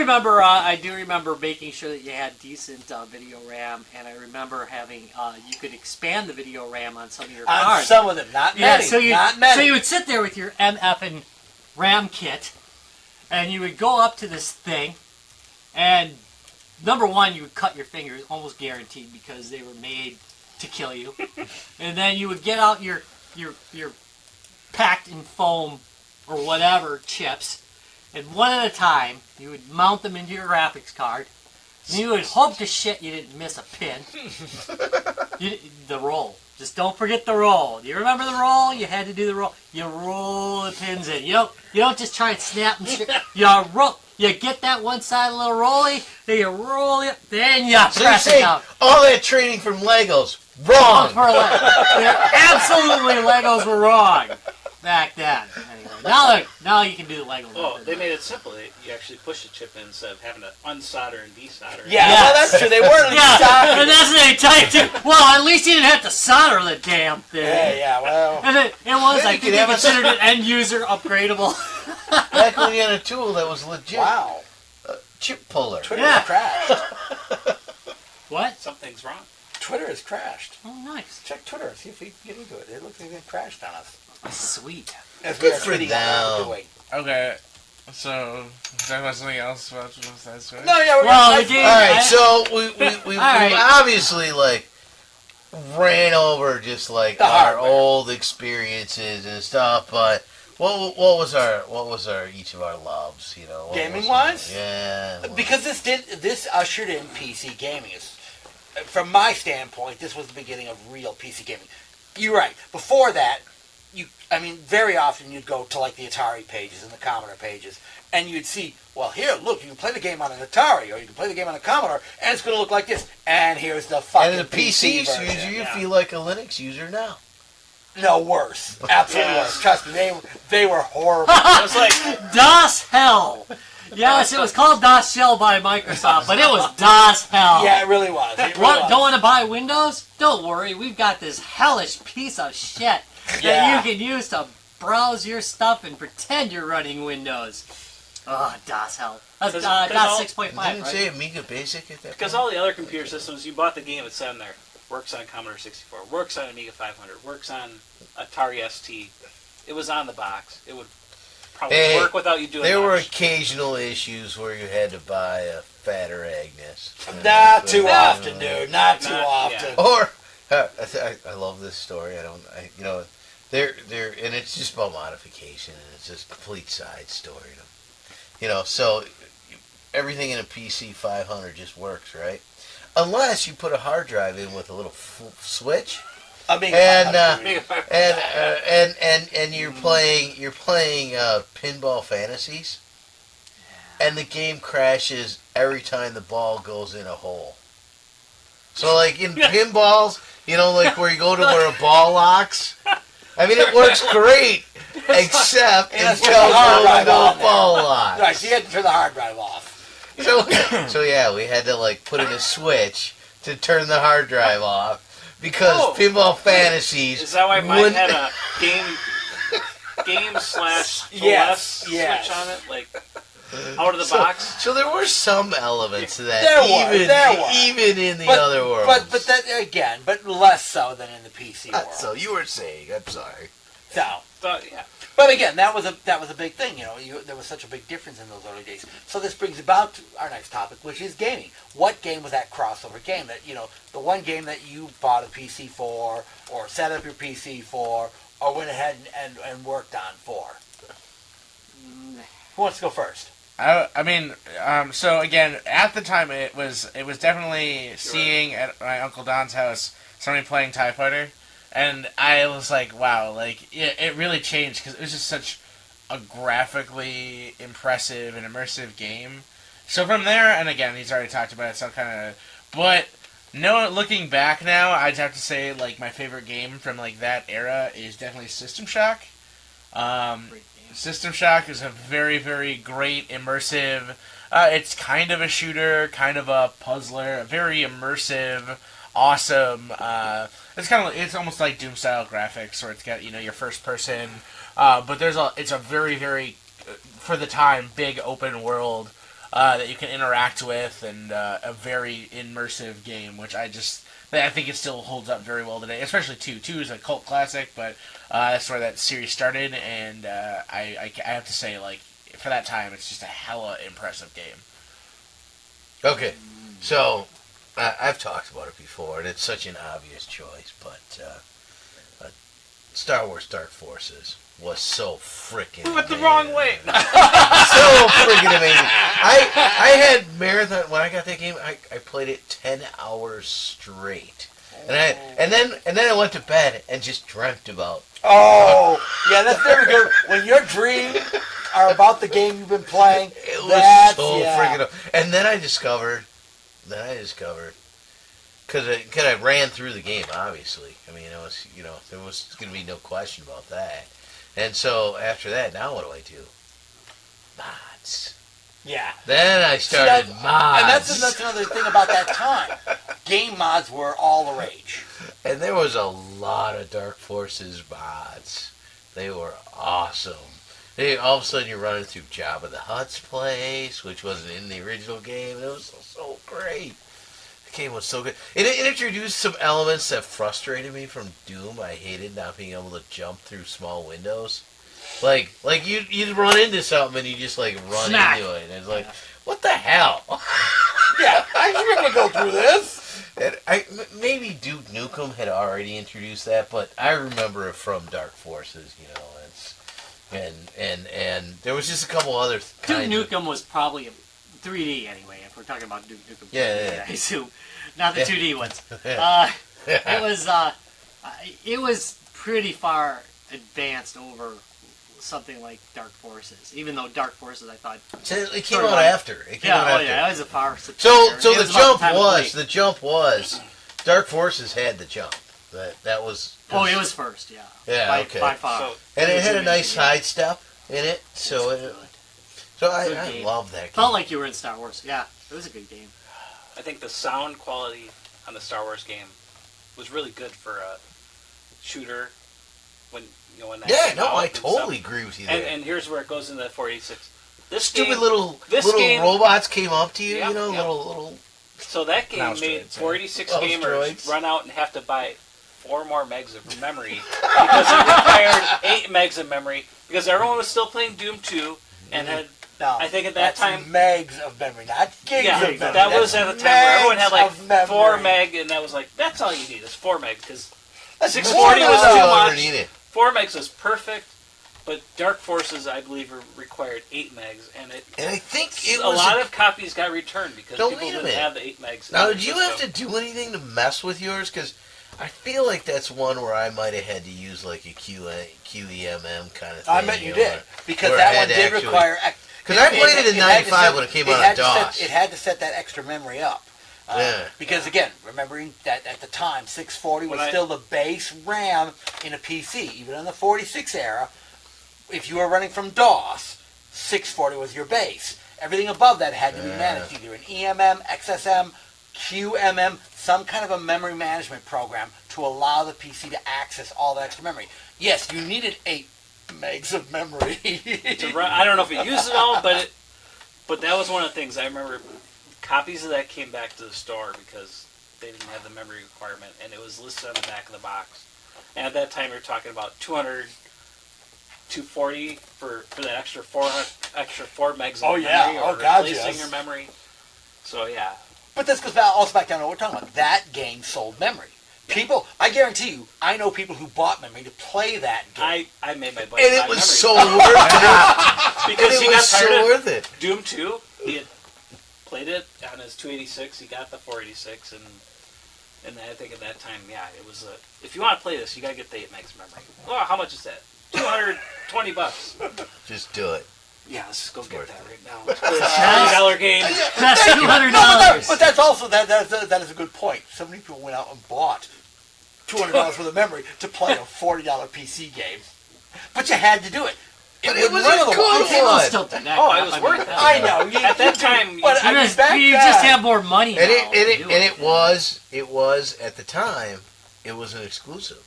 remember making sure that you had decent video RAM, and I remember having you could expand the video RAM on some of your on cards. some of them, not Yeah, many. so you not many. so you would sit there with your MF and RAM kit, and you would go up to this thing, and number one, you would cut your fingers, almost guaranteed, because they were made to kill you. And then you would get out your packed in foam or whatever chips, and one at a time, you would mount them into your graphics card, and you would hope to shit you didn't miss a pin. The roll. Just don't forget the roll. Do you remember the roll? You had to do the roll. You roll the pins in. You don't just try and snap and shit. You roll. You get that one side a little rolly, then you roll it, then you So you're press it saying down. all that training from Legos, wrong. Absolutely, Legos were wrong back then. Anyway, now you can do the Lego. Oh, method. they made it simple. You actually push a chip in instead of having to unsolder and desolder. Yeah, Yes. well, that's true. They weren't Yeah, stocking. and that's what they tell you too. Well, at least you didn't have to solder the damn thing. Yeah, well. And it was, Then I you think could they have a- considered it end user upgradable. Back when you had a tool that was legit. Wow. Chip puller. Twitter Yeah. is crashed. What? Something's wrong. Twitter is crashed. Oh, nice. Check Twitter. See if we can get into it. It looks like it crashed on us. Sweet. As Good we are for tweeting on them. what we're doing. Okay. So, talk about something else about that story? No, yeah, we're Well, gonna, the game. All right, so we All right. obviously like ran over just like The our hardware. old experiences and stuff. But what was our each of our loves? You know, Gaming wise? Yeah. Because this ushered in PC gaming. From my standpoint, this was the beginning of real PC gaming. You're right. Before that, very often you'd go to like the Atari pages and the Commodore pages, and you'd see, well, here, look, you can play the game on an Atari, or you can play the game on a Commodore, and it's going to look like this. And here's the fucking And the PC version. user, you feel like a Linux user now. No, worse. Absolutely Yeah. worse. Trust me, they were horrible. It was like, DOS hell. Yes, it was called DOS Shell by Microsoft, but it was DOS hell. Yeah, it really was. It really What? was. Don't want to buy Windows? Don't worry, we've got this hellish piece of shit that Yeah. you can use to browse your stuff and pretend you're running Windows. Oh, DOS hell. That's 'Cause DOS all- 6.5, Didn't right? say Amiga Basic at that because point? all the other computer systems, you bought the game, it said in there, works on Commodore 64, works on Amiga 500, works on Atari ST. It was on the box. It would probably Hey, work without you doing There were much. occasional issues where you had to buy a fatter Agnes. Not too often, dude. Not too Not- often. Or I love this story. They're and it's just about modification, and it's just a complete side story. So everything in a PC 500 just works, right? Unless you put a hard drive in with a little switch, Amiga and 500. Amiga 500. and you're playing Pinball Fantasies, and the game crashes every time the ball goes in a hole. So like in pinballs, like where you go to where a ball locks. I mean, it works great, except And it's until got the hard drive the on there. ball locks. Right, so you had to turn the hard drive off. So yeah, we had to like put in a switch to turn the hard drive off because Oh. Pinball Fantasies. Is that why mine wouldn't- had a game/OS Yes, yes. switch on it? Like, out of the box? So there were some elements to that, There were. even in the But- other world. But that again, but less so than in the PC world. So you were saying, I'm sorry. So, Yeah. but again, that was a big thing. There was such a big difference in those early days. So this brings about to our next topic, which is gaming. What game was that crossover game that the one game that you bought a PC for, or set up your PC for, or went ahead and worked on for? Who wants to go first? So again, at the time, it was definitely seeing at my Uncle Don's house somebody playing TIE Fighter, and I was like, wow, like it really changed because it was just such a graphically impressive and immersive game. So from there, and again, he's already talked about it, so but no, looking back now, I'd have to say like my favorite game from like that era is definitely System Shock. System Shock is a very, very great, immersive. It's kind of a shooter, kind of a puzzler, a very immersive, awesome. It's almost like Doom style graphics, where it's got your first person, but it's a very, very, for the time, big open world that you can interact with, and a very immersive game, which I think it still holds up very well today, especially 2. 2 is a cult classic, but that's where that series started, and I have to say, like, for that time, it's just a hella impressive game. Okay, so I've talked about it before, and it's such an obvious choice, but Star Wars Dark Forces was so freaking We went the amazing. wrong way. So freaking amazing. I had marathon when I got that game. I played it 10 hours straight, and then I went to bed and just dreamt about. Oh, yeah, that's very good. When your dreams are about the game you've been playing, It was that's, so yeah. freaking. And then I discovered, because I ran through the game. Obviously, I mean, it was there was going to be no question about that. And so after that, now what do I do? Mods. Yeah. Then I started mods. And that's another thing about that time. Game mods were all the rage. And there was a lot of Dark Forces mods. They were awesome. All of a sudden you're running through Jabba the Hutt's place, which wasn't in the original game. It was so great. The game was so good. It introduced some elements that frustrated me from Doom. I hated not being able to jump through small windows. Like you'd run into something and you just like run Smack. into it. And it's like, what the hell? Yeah, I should be able to go through this. Maybe Duke Nukem had already introduced that, but I remember it from Dark Forces. And there was just a couple other Duke kinds of- Nukem was probably 3D anyway, if we're talking about Duke Nukem. Yeah. I assume. Not the 2D ones. It was pretty far advanced over something like Dark Forces. Even though Dark Forces, I thought... So it came sort of out like- after. It came out after. That was a far... So It the was about jump time to play. was Dark Forces had the jump. That was. Oh, it was first, yeah. Yeah, okay. By far. So, And it had a was nice amazing, yeah. sidestep in it, so It's it, good. so Good I game. love that game. Felt like you were in Star Wars. Yeah, it was a good game. I think the sound quality on the Star Wars game was really good for a shooter. When that Yeah, came no, out I and totally stuff. agree with you there. And here's where it goes into the 486. This Stupid game, little game- robots came up to you, Yep, yep. little. So that game Mouse made droids, 486 Mouse gamers droids. run out and have to buy 4 more megs of memory because it required 8 megs of memory because everyone was still playing Doom 2 and had No, I think at that that's time megs of memory, not gigs yeah, of memory. that was That's at the time where everyone had like megs of memory. 4 meg and that was like that's all you need is 4 meg because That's 640 more was than too enough. much. Need it. 4 megs was perfect, but Dark Forces I believe required 8 megs and And I think it a was lot of copies got returned because No, people wait a didn't minute. have the 8 megs. Now, in did the you have system. to do anything to mess with yours? Because I feel like that's one where I might have had to use like a QEMM kind of thing. I bet you did, because where I that had one to did actually- require... Because I played it in had to 95 set- when it came it out had on to set- DOS. It had to set that extra memory up. Yeah. Because again, remembering that at the time, 640 was When I- still the base RAM in a PC. Even in the 46 era, if you were running from DOS, 640 was your base. Everything above that had to be managed, either in EMM, XSM, QMM, some kind of a memory management program to allow the PC to access all that extra memory. Yes, you needed 8 megs of memory. To run, I don't know if it used it all, but that was one of the things I remember. Copies of that came back to the store because they didn't have the memory requirement, and it was listed on the back of the box. And at that time, we were talking about 200, 240 for that extra 4 megs of Oh, yeah. memory, or Oh, God, replacing yes. your memory. So yeah, But this goes back, also back down to what we're talking about. That game sold memory. People, I guarantee you, I know people who bought memory to play that game. I made my buddy And buy it memory was so worth it. because And he it got was tired so of worth it. Doom 2. He had played it on his 286. He got the 486, and I think at that time, yeah, it was if you want to play this, you gotta get the 8 megs memory. Oh, how much is that? $220. Just do it. Yeah, let's just go get worth that it. right now. Let's play this $30 game. That's $200. No, but that's also that is a good point. So many people went out and bought $200 worth of memory to play a $40 PC game, but you had to do it. But wouldn't it was run a otherwise. good People one. still do that. Oh, crap. it was I mean, worth it. I know. At that time, but I You mean, just, back you then, just have more money And now. to do it was at the time, it was an exclusive.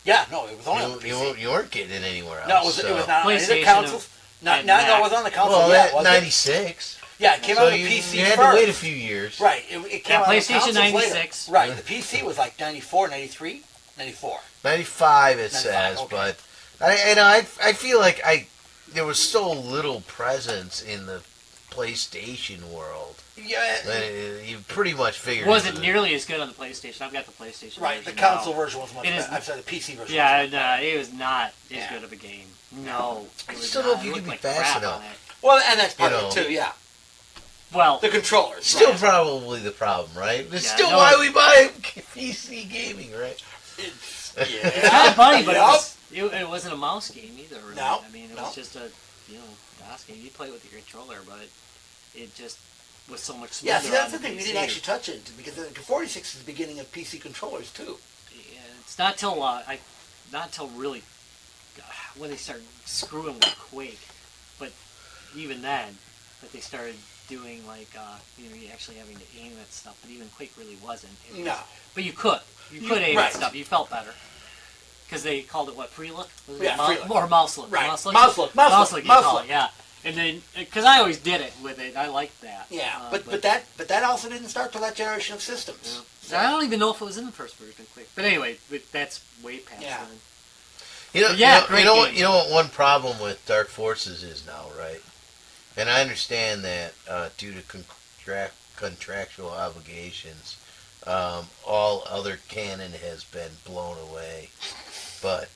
yeah, no, it was only on the PC. You weren't getting it anywhere else. No, it was not on any of the PlayStation consoles. No, and no, it Mac. was on the console. Well, yeah, that was it? 96. Yeah, it came So out on the you, PC you had first. to wait a few years. Right, it came Yeah, out on the PlayStation consoles later. 96. Right, the PC was like 94, 93, 94. 95 it 95, says, okay. but I feel like there was so little presence in the PlayStation world. Yeah, that you pretty much figured. It wasn't nearly as good on the PlayStation. I've got the PlayStation. right. The version now. console version was much It is- better. I'm sorry, the PC version. Yeah, was much better. it was not as Yeah. good of a game. No, I it just was don't know not. if you It could be looked like fast crap enough. on it. Well, and that's part You of it know. too. Yeah, Well, the controllers. Still right. probably the problem, right? It's Yeah, still no, why it- we buy PC gaming, right? It's, it's not funny, but Yup. it wasn't a mouse game either. Really. No, I mean, it no. was just a DOS game. You play with your controller, but it just was so much smoother. Yeah, see, that's on the thing. We PC. didn't actually touch it because the 46 is the beginning of PC controllers too. Yeah, it's not till not till really when they started screwing with Quake, but even then, that they started doing like you actually having to aim at stuff. But even Quake really wasn't. It was- No. But you could aim right. at stuff. You felt better because they called it what, free look? Was it Yeah, free look. or mouse look? Right. Mouse look. Mouse look. Mouse look. You Mouse call look. it, yeah. And then because I always did it with it, I liked that. Yeah, but that also didn't start till that generation of systems. I don't even know if it was in the first version of Quake. But anyway, that's way past Yeah. then. You know what? game. You know what? One problem with Dark Forces is now, right? And I understand that due to contractual obligations, All other canon has been blown away. But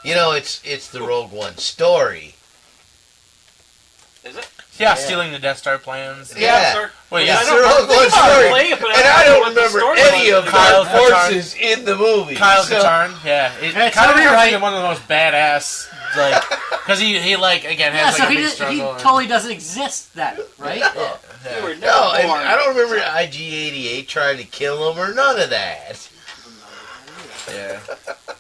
it's the Rogue One story. Is it? Yeah, Yeah. stealing the Death Star plans. Yeah. Wait, It's yeah. the Rogue One story. Play it, but And I don't know don't what the remember story any was. of Kyle the forces in the movie. Kyle So- Katarn, yeah. It's Kyle totally Katarn's right. one of the most badass, like, because he like, again, Yeah, has so like a he, big he struggle. and- totally doesn't exist then, right? You were never No, and born. I don't remember IG-88 trying to kill him or none of that. Yeah.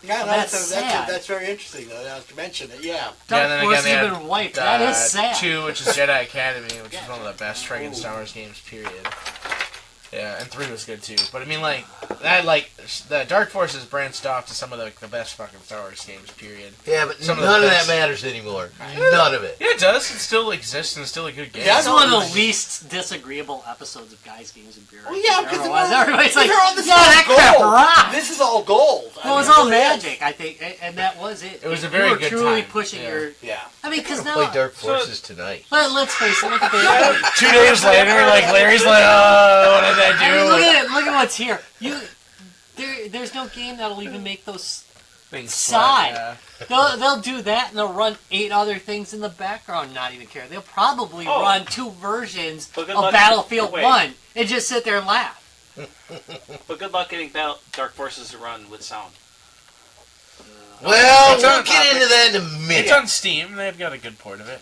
Yeah, no, That's that's, sad. that's very interesting, though, now to mention it, yeah. Yeah, Dark and then Forces again, they have had, been wiped. That is sad. 2, which is Jedi Academy, which is one of the best friggin' Star Wars games, period. Yeah, and 3 was good too. But I mean, like, that, like, the Dark Forces branched off to some of the best fucking Star Wars games, period. Yeah, but Some of the none of that best. matters anymore. None of it. Yeah, it does. It still exists and it's still a good game. Yeah, That's one of the least disagreeable episodes of Guys, Games, and Beer. Well, yeah, because everybody's like, they're on this yeah, that all crap gold. rocks. This is all gold. Well, it was all magic, I think, and that was it. It was a You very were good truly time, pushing yeah. your. Yeah. I mean, because I'm now gonna play Dark Forces tonight. let's face it. Look at the. 2 days later, like, Larry's like, oh, what did I I mean, do? look at it. Look at what's here. There's no game that'll even make those. Things Side. yeah. They'll do that and they'll run 8 other things in the background, and not even care. They'll probably Oh. run 2 versions But good of luck- Battlefield wait. 1 and just sit there and laugh. But good luck getting Dark Forces to run with sound. Well, It's we'll on get into that in a It's minute. on Steam. They've got a good port of it.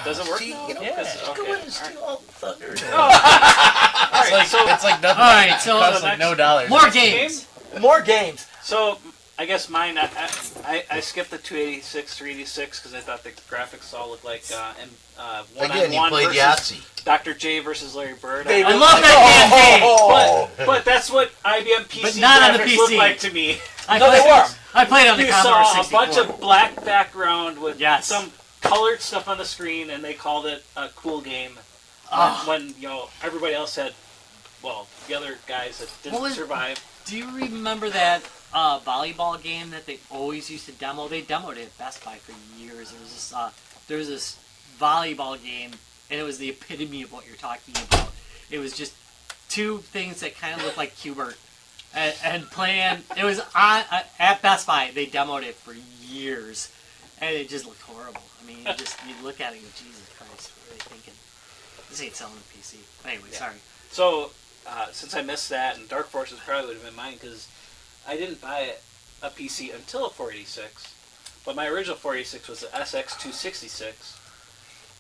Does it work? See, now? you know, Yeah. Okay. go in and steal all the thunder. It's Alright, like, so, it's like nothing. Alright, so- it costs so like next- no dollars. More game? games. More games. So I guess mine. I skipped the 286, 386 because I thought the graphics all looked like Again, you one-on-one played versus Yahtzee. Dr. J versus Larry Bird. They I were love like, that damn game. oh. But that's what IBM PC But not on the graphics look PC. like to me. No, they were. I played on the You Commodore saw a 64. bunch of black background with Yes. some colored stuff on the screen, and they called it a cool game. Oh. When everybody else had, the other guys that What didn't was- survive. Do you remember that volleyball game that they always used to demo? They demoed it at Best Buy for years. There was this volleyball game, and it was the epitome of what you're talking about. It was just 2 things that kind of looked like Cubert, and playing. It was on at Best Buy. They demoed it for years, and it just looked horrible. I mean, you look at it and go, Jesus Christ, what are they thinking? This ain't selling a PC. Anyway, sorry. So, since I missed that, and Dark Forces probably would have been mine because I didn't buy a PC until a 486. But my original 486 was the SX266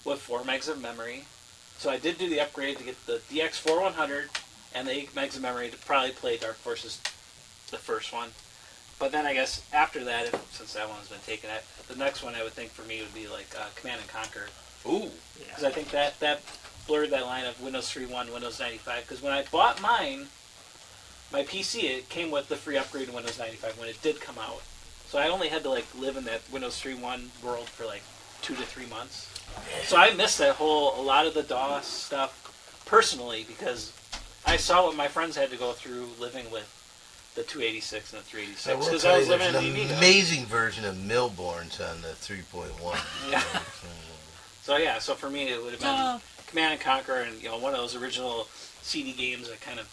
with 4 megs of memory. So I did do the upgrade to get the DX4 100 and the 8 megs of memory to probably play Dark Forces, the first one. But then I guess after that, since that one's been taken, the next one I would think for me would be like Command and Conquer. Ooh. Because I think that blurred that line of Windows 3.1, Windows 95. Because when I bought my PC, it came with the free upgrade to Windows 95 when it did come out. So I only had to live in that Windows 3.1 world for 2 to 3 months. So I missed a lot of the DOS stuff personally because I saw what my friends had to go through living with the 286 and the 386 I will because tell I you, was living there's in an the Amiga. amazing version of Millborns on the 3.1. Yeah. So for me it would have been Command and Conquer and one of those original CD games that kind of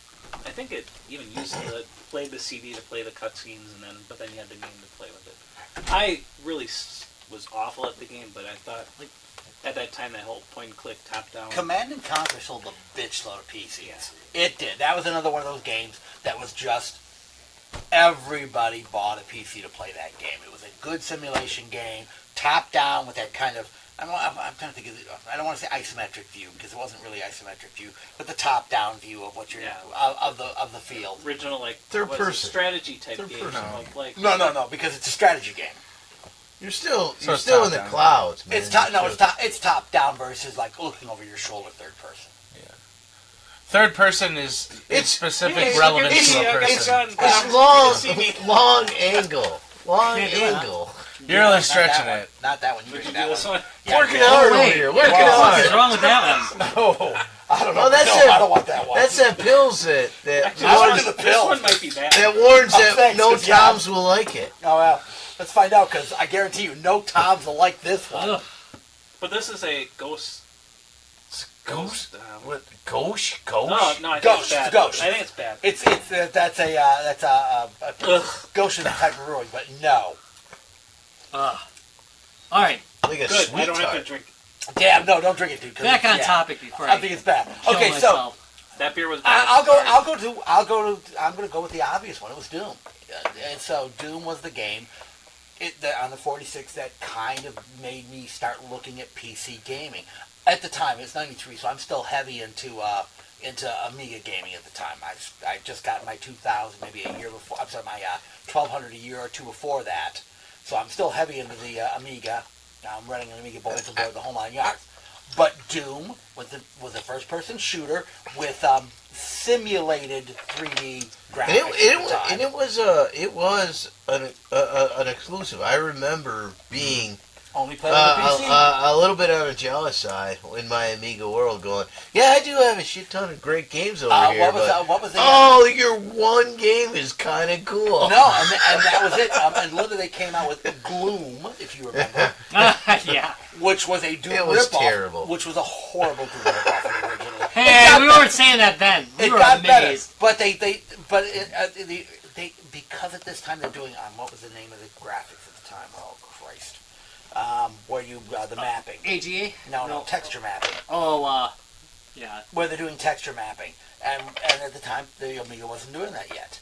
I think it even played the CD to play the cutscenes but then you had the game to play with it. I really was awful at the game, but I thought at that time that whole point and click top down. Command and Conquer sold a bitch load of PCs. It did. That was another one of those games that was just everybody bought a PC to play that game. It was a good simulation game, top down with that kind of I'm trying to think of it. I don't want to say isometric view because it wasn't really isometric view, but the top down view of what you're of the field. Original Third person strategy type Third game. person. No, because it's a strategy game. You're still So it's in the top-down. clouds, man. It's top down versus looking over your shoulder third person. Third person is specific Yeah, relevance it's- to a it's- person. It's long angle. Long Can't do that. angle. You're really stretching it. Not that one. You Would you did do that this one. one? Yeah, Working yeah. hard wait. over here. Working What is hard. wrong with that one? No, I don't know. Oh, that's no, it. I don't want that one. That's that pills that Actually, I wanna this do one- the this pill. one might be bad. that warns Oh, that thanks, no 'cause, yeah. Toms will like it. Oh well, let's find out because I guarantee you, no Toms will like this one. Ugh. But this is a ghost Ghost? What? Ghost? Oh no, I think Ghost, it's bad. Ghost. I think it's bad. That's a Ghost is a type of brewing, but no. All right, Like a Good. sweet I don't have to tart. drink. Damn, no, don't drink it, dude. 'cause back on yeah, topic before I think it's bad. kill Okay, myself. That beer was bad. I'm Sorry. gonna go with the obvious one. It was Doom, and so Doom was the game on the 46 that kind of made me start looking at PC gaming. At the time, it's '93, so I'm still heavy into Amiga gaming at the time. I just got my 2000 maybe a year before. I'm sorry, my 1200 a year or two before that. So I'm still heavy into the Amiga. I'm running an Amiga bulletin board, the whole 9 yards. But Doom was a first-person shooter with simulated 3D graphics. And it was an exclusive. I remember being Only played on the PC. a little bit on the jealous side in my Amiga world, going, yeah, I do have a shit ton of great games over here. What was it? Oh, your one game is kind of cool. No, and that was it. And literally they came out with Gloom, if you remember, Yeah. which was a Doom It was ripoff, terrible. which was a horrible Doom ripoff of the original. Hey, we weren't saying that then. We It were got better, amazed. but they because at this time they're doing what was the name of the graphics at the time? Oh Christ, where you the mapping? AGA? No, texture mapping. Oh, yeah. Where they're doing texture mapping, and at the time the Amiga wasn't doing that yet.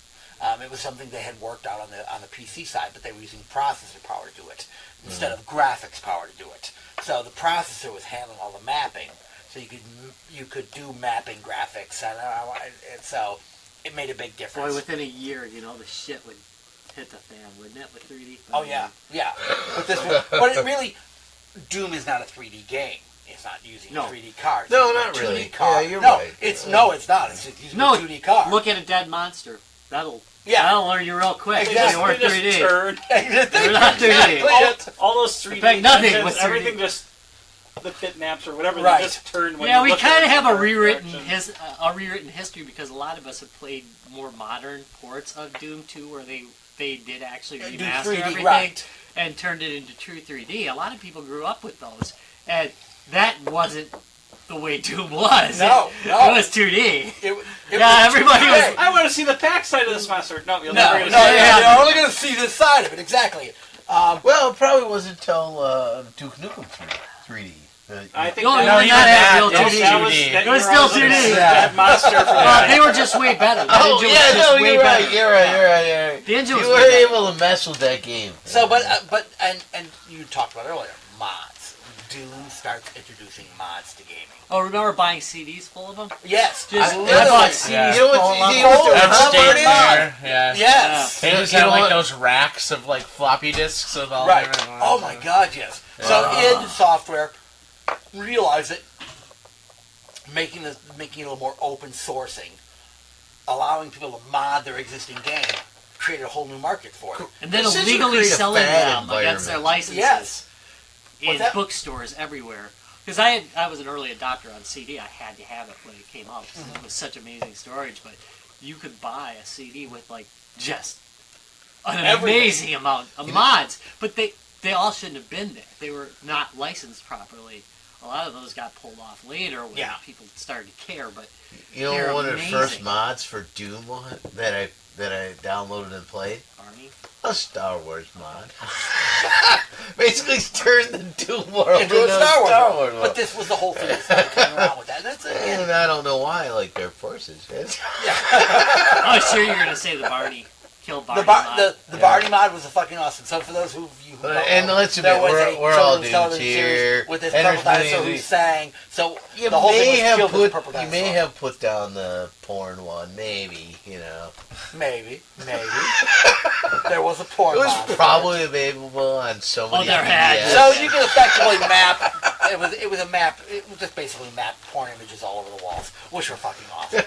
It was something they had worked out on the PC side, but they were using processor power to do it instead of graphics power to do it. So the processor was handling all the mapping, so you could do mapping graphics, and so it made a big difference. Boy, within a year, the shit would hit the fan, wouldn't it, with 3D? Oh yeah. But it really, Doom is not a 3D game. It's not using 3D cards. No, It's not a really. 2D card. Yeah, you're no, right. it's not. It's just using a 2D card. Look at a dead monster. That'll Yeah. learn you real quick. Exactly. They weren't They just 3D. turn. They're not 3D. All those 3D In fact, nothing engines, was 3D. everything just the bitmaps or whatever Right. they just turn when Yeah, you we look kind at of have the a rewritten direction. rewritten history because a lot of us have played more modern ports of Doom 2 where they did actually Do remaster 3D, everything right. and turned it into true 3D. A lot of people grew up with those, and that wasn't the way Doom was. No. It was 2D. Everybody was. I want to see the back side of this monster. No, you're No, never no, going to see yeah, it. you're only going to see this side of it, exactly. Well, it probably wasn't until Duke Nukem 3D. I think No, that, no, was- not that real was 2D. that was, 2D. that It was you're still always looking 2D. at that monster for that. They were just way better. The Oh, engine was yeah, just no, way you're right. better. You're right. The engine was You way were better. able to mess with that game. So, but you talked about earlier, mods. Doom starts introducing mods to gaming. Oh, remember buying CDs full of them? Yes, Just I literally. bought CDs Yeah. You know full what's of easy? them. You know That what's stayed funny? there. Yeah. Yes. They just You had know like what? those racks of like floppy disks of all Right. different ones. Oh my God, yes. So id Software realized that making it a little more open sourcing, allowing people to mod their existing game, created a whole new market for it. And then Essentially illegally create a selling fan them against their environment. licenses Yes. in What's that? bookstores everywhere. Because I was an early adopter on CD. I had to have it when it came out because it was such amazing storage. But you could buy a CD with like just an Everything. amazing amount of mods. But they all shouldn't have been there. They were not licensed properly. A lot of those got pulled off later when Yeah. people started to care. But You know, They're one of the first amazing. mods for Doom that I downloaded and played? Arnie, A Star Wars mod. Basically turned the Doom world Into a Star Wars. world. But this was the whole thing that started coming around with that. And that's it. And I don't know why, like their forces. I was sure you were going to say the Barney killed Barney. mod. The Barney mod was fucking awesome. So for those of you who don't And know, let's there admit, was a we're all children's dudes television here. series with this And purple there's dinosaur who millions- sang. So You the whole thing may was have killed with the put purple you dinosaur. may have put down the porn one, maybe, Maybe. There was a porn It was mod. probably available on so many. there had PBS. So you can effectively map. It was a map. It was just basically mapped porn images all over the walls, which were fucking awesome.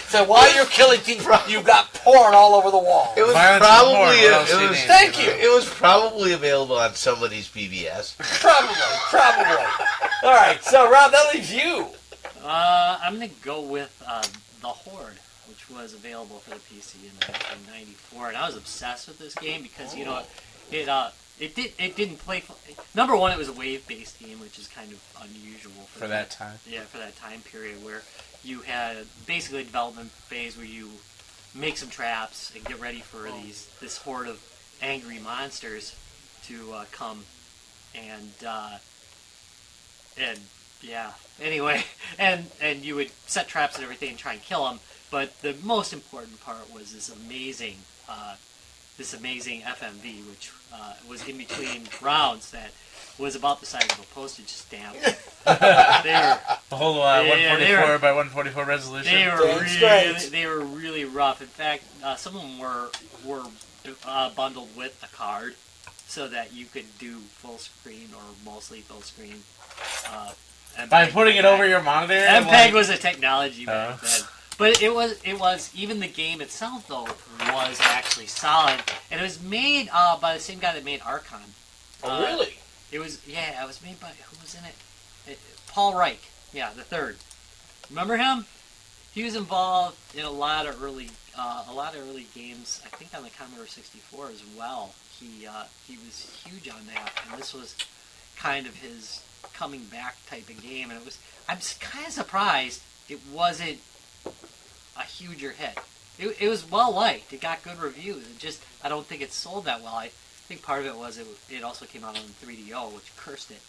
So while you're killing things, you've got porn all over the wall. It was Violence and porn, probably what else do you need? Thank you. It was probably available on somebody's PBS. Probably. All right. So Rob, that leaves you. I'm gonna go with The Horde, which was available for the PC in 1994, and I was obsessed with this game because it didn't play. Number one, it was a wave-based game, which is kind of unusual For that time. Yeah, for that time period where you had basically a development phase where you make some traps and get ready for this horde of angry monsters to come and yeah. Anyway, and you would set traps and everything and try and kill them. But the most important part was this amazing FMV, which was in between rounds that was about the size of a postage stamp. The whole 144 by 144 resolution. They were really rough. In fact, some of them were bundled with a card, so that you could do full screen or mostly full screen. By putting it over your monitor. MPEG was a technology back then. But it was even the game itself though was actually solid, and it was made by the same guy that made Archon. Oh, really? It was made by who was in it? Paul Reich, the third. Remember him? He was involved in a lot of early games. I think on the Commodore 64 as well. He was huge on that, and this was kind of his coming back type of game. And I'm kind of surprised it wasn't a huger hit. It was well liked. It got good reviews. I don't think it sold that well. I think part of it was it also came out on 3DO, which cursed it.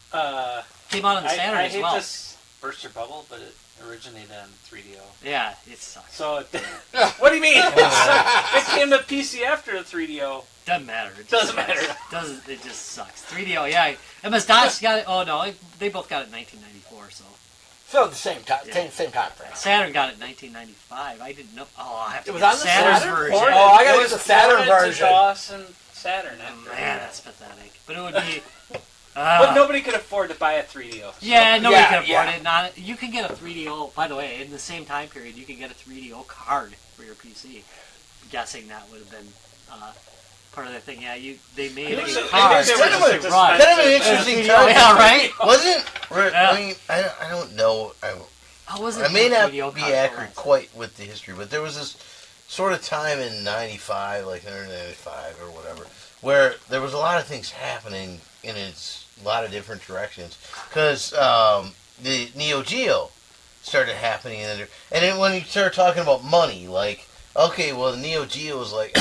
Came out on the Saturn as well. I hate this burst your bubble, but it originated on 3DO. Yeah, it sucks. So, what do you mean? It came to PC after the 3DO. Doesn't matter. It Doesn't matter. It just sucks. 3DO, yeah. MS-DOS got it. Oh no, they both got it in 1994. So the same time, same time frame. Saturn got it in 1995. I didn't know. Oh, I have to It was get on the Saturn's Saturn? version. Oh, I gotta get the Saturn version. DOS and Saturn. Man, that's pathetic. But it would be. But nobody could afford to buy a 3DO. So. Yeah, nobody could afford it. You can get a 3DO. By the way, in the same time period, you can get a 3DO card for your PC. I'm guessing that would have been part of the thing. Yeah, they made a card. Kind of an interesting time. Yeah, right. Wasn't? I mean, I don't know. I may not be accurate quite with the history, but there was this sort of time in 95, like 1995 or whatever, where there was a lot of things happening in a lot of different directions. Because the Neo Geo started happening, and then when you start talking about money, like, okay, well, the Neo Geo was like,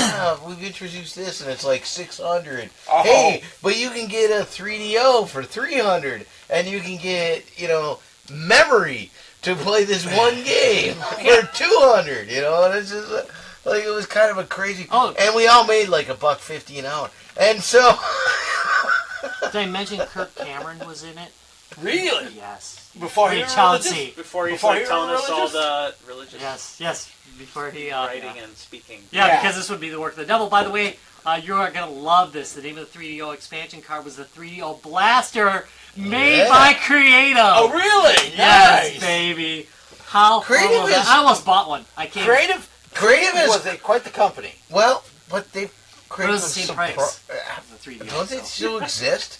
we've introduced this, and it's like $600. Oh. Hey, but you can get a 3DO for $300, and you can get, memory to play this one game for $200, and it's just like it was kind of a crazy. Oh. And we all made like $1.50 an hour, and so. Did I mention Kirk Cameron was in it? Really? Yes. Before he Chauncey. Before he's like telling us all the religious. Yes. Before he writing and speaking. Yeah, because this would be the work of the devil. By the way, you are gonna love this. The name of the 3DO expansion card was the 3DO Blaster, made by Creative. Oh, really? Yes, Nice. baby. How Creative cool was that? I almost bought one. I can't. Creative was quite the company. Well, but they. But it was the same price. The 3DO. Don't they still exist?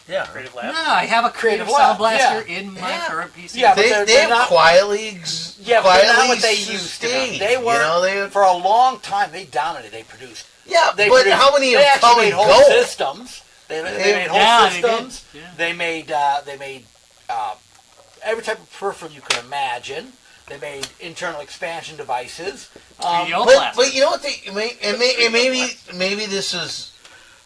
Yeah. Creative Lab. No, I have a Creative Sound Blaster in my current PC. Yeah, but they're not quietly. Yeah, but they're not what they used to be. They were for a long time. They dominated. They produced. Yeah, but how many have come and whole go? Systems. They made whole systems. They made every type of peripheral you could imagine. They made internal expansion devices. But you know what? Maybe this is.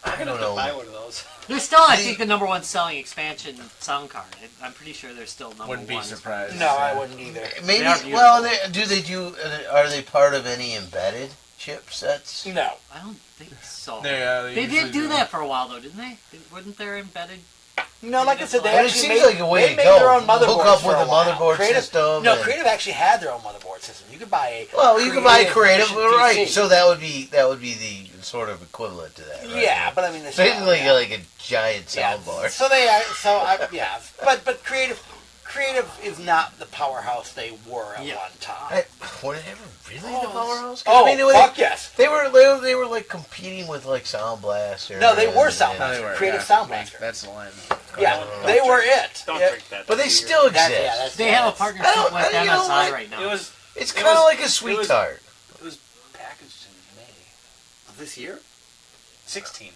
I don't know. Buy one of those. They're still, I think, the number one selling expansion sound card. I'm pretty sure they're still number one. Wouldn't be surprised. No, I wouldn't either. Maybe. Well, are they part of any embedded chipsets? No, I don't think so. They did do that for a while, though, didn't they? Wasn't there embedded? No, like I said, they it actually seems like a way to made go. their own motherboards. Hook up for with a a motherboard system. No, Creative actually had their own motherboard system. You could buy a. Well, you could buy Creative, right? PC. So that would be the sort of equivalent to that, right? Yeah, but I mean, it's basically like a giant soundbar. So they are. But Creative is not the powerhouse they were at one time. Were they ever really the powerhouse? Fuck yes. They were like competing with like Sound Blaster. No, they were Sound Blaster. Creative Sound Blaster. That's the line. Yeah, Don't they were drink- it. Don't Yeah. drink that. But they That's still weird. exist. That's- They have a I partnership don't- with you know MSI what? right now. It was It's It kind of was- like a it sweet was- tart. it was packaged in May This year? 16.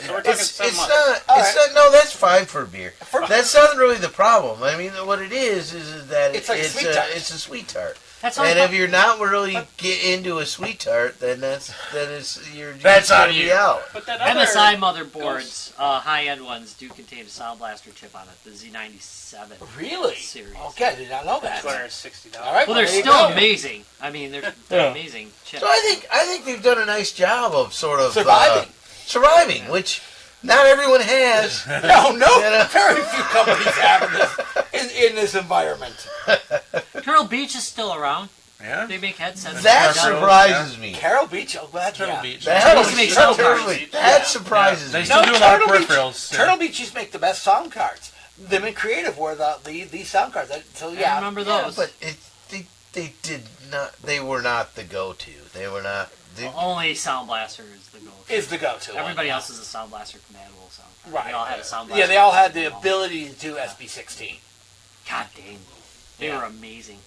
So we're talking It's 7 months. not. All It's right. not. No, that's fine for beer. For- That's not really the problem. I mean, what it is that It's like a sweet tart. It's a sweet tart. That's And all. if you're not really get into a sweet tart, then you're That's just gonna on be you. out. But that other MSI motherboards, high-end ones, do contain a Sound Blaster chip on it, the Z97 Really? series. Okay, I did not know that. $260. All right. Well, they're there you still go. amazing. I mean, they're Yeah. amazing chips. So I think they've done a nice job of sort of Surviving. which not everyone has. No, You know? very few companies have in this environment. Turtle Beach is still around. Yeah. They make headsets. That They're done. surprises me. Carol Beach, oh glad Turtle yeah. Beach. That, Turtles make sound cards. that surprises They me. still do a lot of Turtle Beach- peripherals. yeah. Turtle Beach used to make the best sound cards. Them and Creative were these sound cards. So yeah, I remember Yeah, those. but they did not. They were not the go-to. They were not. Only Sound Blaster is the go-to. is the go-to. one. Everybody else is a Sound Blaster compatible sound card. Right. They all had a Sound Blaster. Yeah, they all had the compatible. ability to do SB16. God dang. They Yeah. were amazing.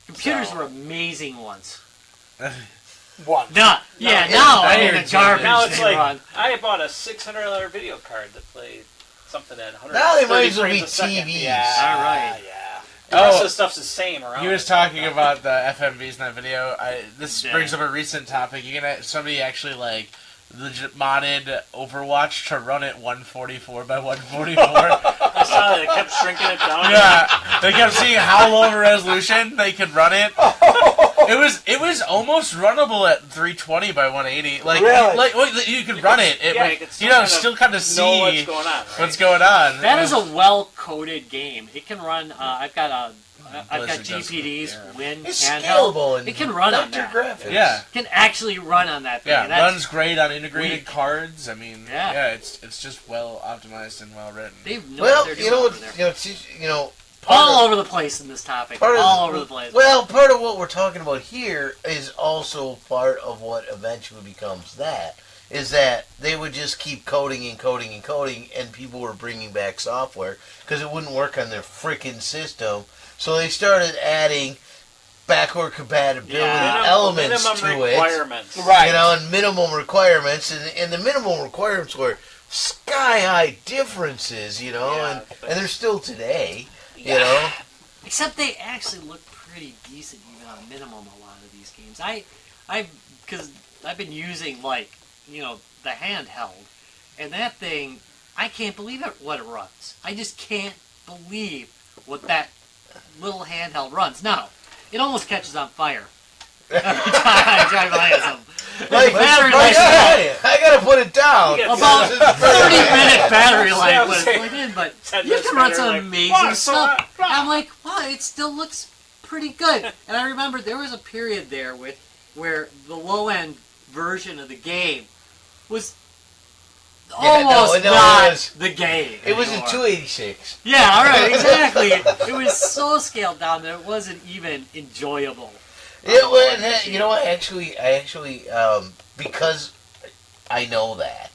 Computers So- were amazing once. One. Now I mean, the it's- garbage Now it's they like, run. I bought a $600 video card that played something at 100. Now they might as well be TVs. Yeah. All right. Yeah. The rest Oh. of the stuff's the same around. He was it. talking about the FMVs in that video. This Yeah. brings up a recent topic. You can somebody actually like legit modded Overwatch to run it 144 by 144. I saw that it kept shrinking it down. Yeah, they kept seeing how low of a resolution they could run it. It was almost runnable at 320 by 180. Like Really? you could run it. It yeah, would- you could you know, still still kind of know see what's going on. Right? what's going on. That is a well-coded game. It can run. I've got Blizzard does GPD's it, yeah. Win It's handheld. scalable and It can run on vector that. graphics. Yeah. It can actually run on that thing. Yeah, and that's- runs great on integrated weak. cards. I mean, Yeah. yeah, it's just well optimized and well written. They know Well, what they're doing over there. part All of- over the place in this topic. part of- All over the place. Well, part of what we're talking about here is also part of what eventually becomes that. Is that they would just keep coding and coding and coding, and people were bringing back software because it wouldn't work on their freaking system. So they started adding backward compatibility elements minimum to requirements. Right. and minimum requirements, and the minimum requirements were sky-high differences, Yeah, but- and they're still today, Except they actually look pretty decent even on minimum. A lot of these games. Because I've been using the handheld, and that thing, I can't believe what it runs. I just can't believe what that little handheld runs. Now, it almost catches on fire every time I drive by something. Like, the battery I life gotta put it down. You get about 30-minute battery life Yeah, when it's I'm plugged in, but 10 you minutes can run battery some life. amazing Wow, so stuff. hot. I'm like, wow, it still looks pretty good. And I remember there was a period there where the low-end version of the game was almost no, not it was- the game. It was a anymore. 286. Yeah, all right, exactly. It was so scaled down that it wasn't even enjoyable. You know what? I actually, because I know that,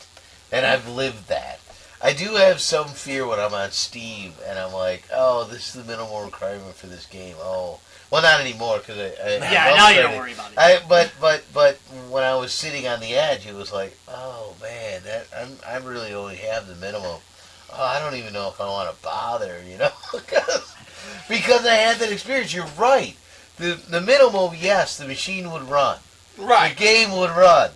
and I've lived that, I do have some fear when I'm on Steam, and I'm like, oh, this is the minimal requirement for this game. Oh, well, not anymore, because Yeah, now you don't worry about it. But when I was sitting on the edge, it was like, oh man, I really only have the minimum. Oh, I don't even know if I want to bother, because I had that experience. You're right. The minimum, yes, the machine would run. Right. The game would run.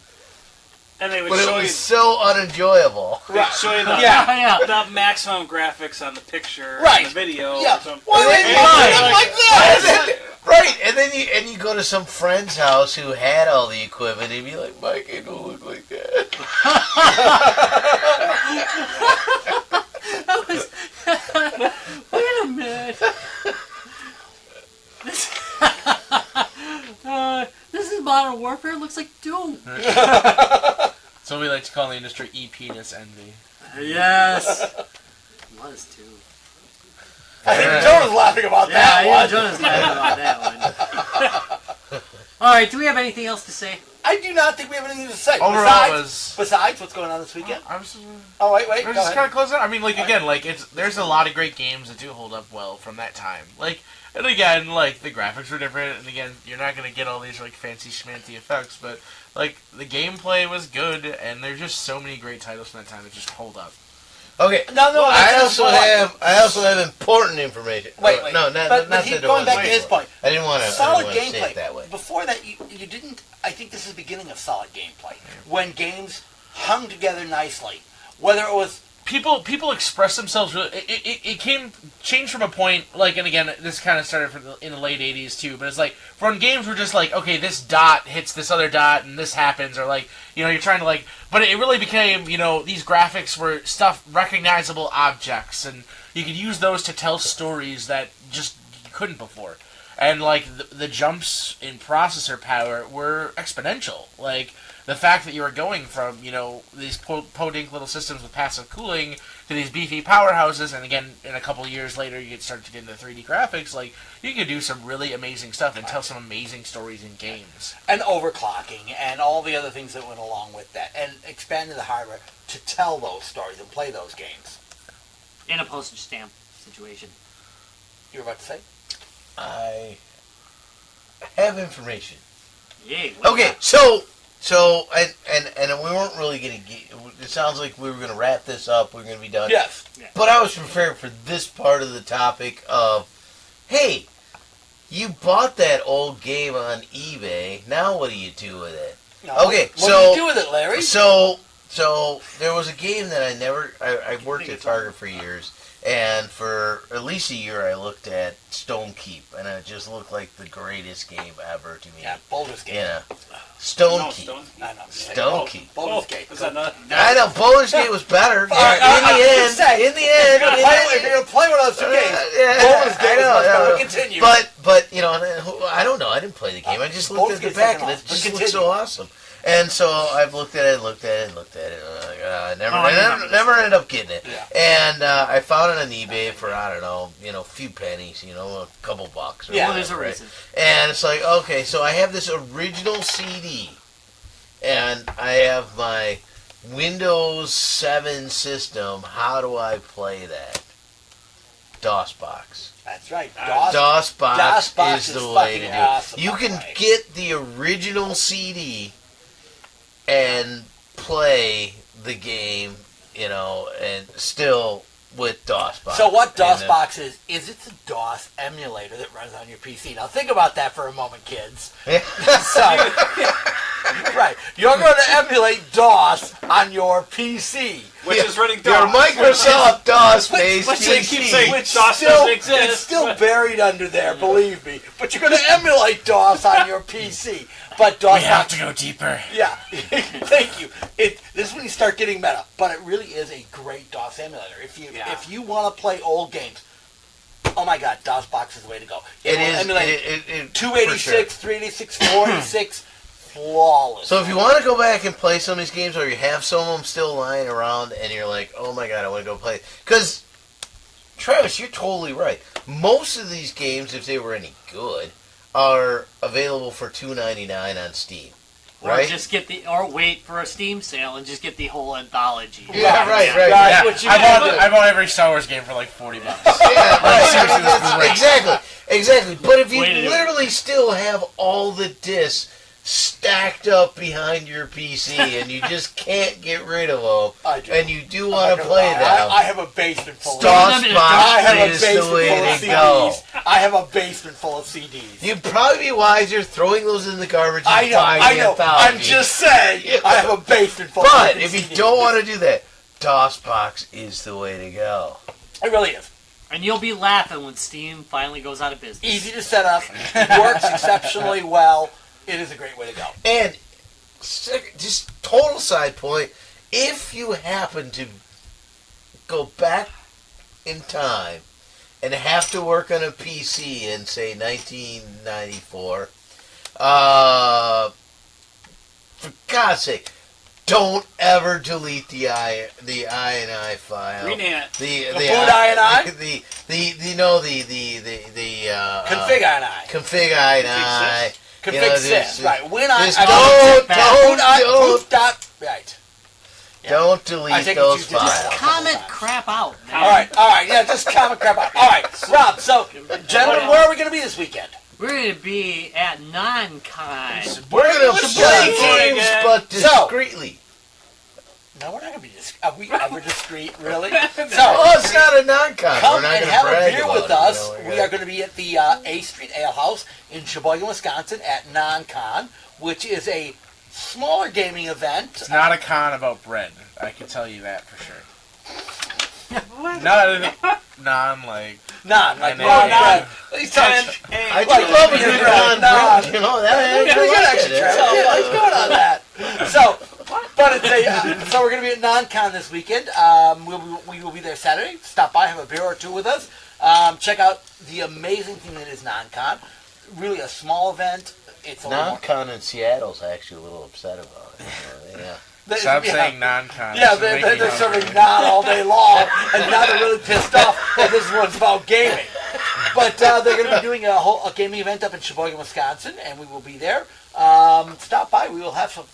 And they would But it show was you, so unenjoyable. they'd show you the, Yeah. the maximum graphics on the picture, Right. the video. Yeah. Or something. Why would you Right. do like that? Right, and then you go to some friend's house who had all the equipment, and you'd be like, my game don't look like that. That was. Wait a minute. This is Modern Warfare. It looks like Doom. So we like to call in the industry E-penis envy. Yes. It was too. I think Joe was laughing about that Yeah, one. Jonah's laughing about that one. All right. Do we have anything else to say? I do not think we have anything to say. Overall, Besides what's going on this weekend. Wait. Oh, wait. We're Go just ahead. kind of closing. I mean, like again, like there's a lot of great games that do hold up well from that time. Like, and again, like the graphics were different, and again, you're not gonna get all these like fancy schmancy effects, but like the gameplay was good, and there's just so many great titles from that time that just hold up. Okay. No. I also have important information. Wait. No, but not but that going back to his point. I didn't want to Solid say gameplay. it that way. Before that, you didn't. I think this is the beginning of solid gameplay when games hung together nicely. Whether it was People express themselves really. It changed from a point like, and again, this kind of started in the late '80s too. But it's like when games were just like, okay, this dot hits this other dot, and this happens, or like, you know, you're trying to like. But it really became, you know, these graphics were recognizable objects, and you could use those to tell stories that just you couldn't before. And like the jumps in processor power were exponential. Like the fact that you were going from, you know, these podink little systems with passive cooling to these beefy powerhouses, and again, in a couple years later, you start to get into 3D graphics. Like you could do some really amazing stuff and tell some amazing stories in games. and overclocking and all the other things that went along with that, and expanding the hardware to tell those stories and play those games. In a postage stamp situation. You were about to say? I have information. Yay. Okay, so and we weren't really gonna get. It sounds like we were gonna wrap this up. We're gonna be done. Yes. But I was prepared for this part of the topic of, hey, you bought that old game on eBay. Now what do you do with it? No. Okay, What do you do with it, Larry? So there was a game that I worked at Target for years, and for at least a year I looked at Stone Keep, and it just looked like the greatest game ever to me. Yeah, Boulder's Gate. Yeah. Stone No, Keep. I know. Stone Keep. Boulder's Gate. Is that not? I know, Baldur's Gate was better. Alright, in the end, If you're gonna play one of those two games, Boulder's Gate is much better. Continue. But you know, I don't know. I didn't play the game. I just looked Baldur's at the Gate's back, second and it off, just but looked so continue. awesome. And so I've looked at it, and looked at it, and looked at it. I never ended up getting it. Yeah. And I found it on eBay for, I don't know, a few pennies, a couple bucks. Or Yeah. Well, there's a whatever, reason. right? And it's like, okay, so I have this original CD, and I have my Windows 7 system. How do I play that? DOSBox. That's right. DOSBox is the way to do fucking it. awesome, You by can the way. get the original CD and play the game, and still with DOSBox. So what And, DOSBox is it's a DOS emulator that runs on your PC. Now think about that for a moment, kids. So, right, you're going to emulate DOS on your PC. Which is running your DOS. Microsoft DOS-based Which they PC. keep saying Which DOS still, doesn't exist. it's still buried under there, believe me. But you're going to emulate DOS on your PC. But DOS. We have to go deeper. Yeah, thank you. This is when you start getting meta, but it really is a great DOS emulator. If you want to play old games, oh my God, DOSBox is the way to go. It will is. emulate It, 286, 386, 486, flawless. So if you want to go back and play some of these games, or you have some of them still lying around, and you're like, oh my God, I want to go play, because Travis, you're totally right. Most of these games, if they were any good, are available for $2.99 on Steam. Or Right? or wait for a Steam sale and just get the whole anthology. Yeah, right. Yeah, What you I bought every Star Wars game for like $40. Yeah, right. Seriously, that's great. Exactly. But if you Way to do it. literally still have all the discs stacked up behind your PC and you just can't get rid of I them, do. and you do I'm want not to gonna play lie. them, I have a basement full of DOSBox I have a is basement the way full of to go. CDs. I have a basement full of CDs. You'd probably be wiser throwing those in the garbage and I know. buying the anthology. I'm just saying. I have a basement full But of if you CDs. don't want to do that, DOSBox is the way to go. It really is. And you'll be laughing when Steam finally goes out of business. Easy to set up. Works exceptionally well. It is a great way to go. And just total side point, if you happen to go back in time and have to work on a PC in, say, 1994, for God's sake, don't ever delete the INI file. Rename it. The boot INI? The Config INI. config INI. Can You know, fix this- this. Right. When I... Just Right. Yeah. Don't I delete think those you did files. that. Comment crap out. Man. All right, yeah, just comment crap out. All right, Rob, so, gentlemen, where are we going to be this weekend? We're going to be at non-con. We're going to play Boring games, again. but discreetly. No, we're not going to be discreet. Are we ever discreet, really? Oh, So, it's not a non-con. come We're not and going to have a brag beer about with it, us. you know, We are going to be at the A Street Ale House in Sheboygan, Wisconsin at Non-Con, which is a smaller gaming event. It's not a con about bread. I can tell you that for sure. Non like. Like, non. He's talking. I do Like, love a you're good right. non-bread. You know, We're that gonna get I extra like it. travel. Yeah, let's go on that. So, but it's a so we're gonna be at Non-Con this weekend. We will be there Saturday. Stop by, have a beer or two with us. Check out the amazing thing that is Non-Con. Really a small event. It's a little more- Non-con in Seattle's actually a little upset about it. You know, yeah. Stop yeah. saying non-con. Yeah, It's making they're me serving hungry. non all day long, and now they're really pissed off that this one's about gaming. But they're going to be doing a gaming event up in Sheboygan, Wisconsin, and we will be there. Stop by. We will have some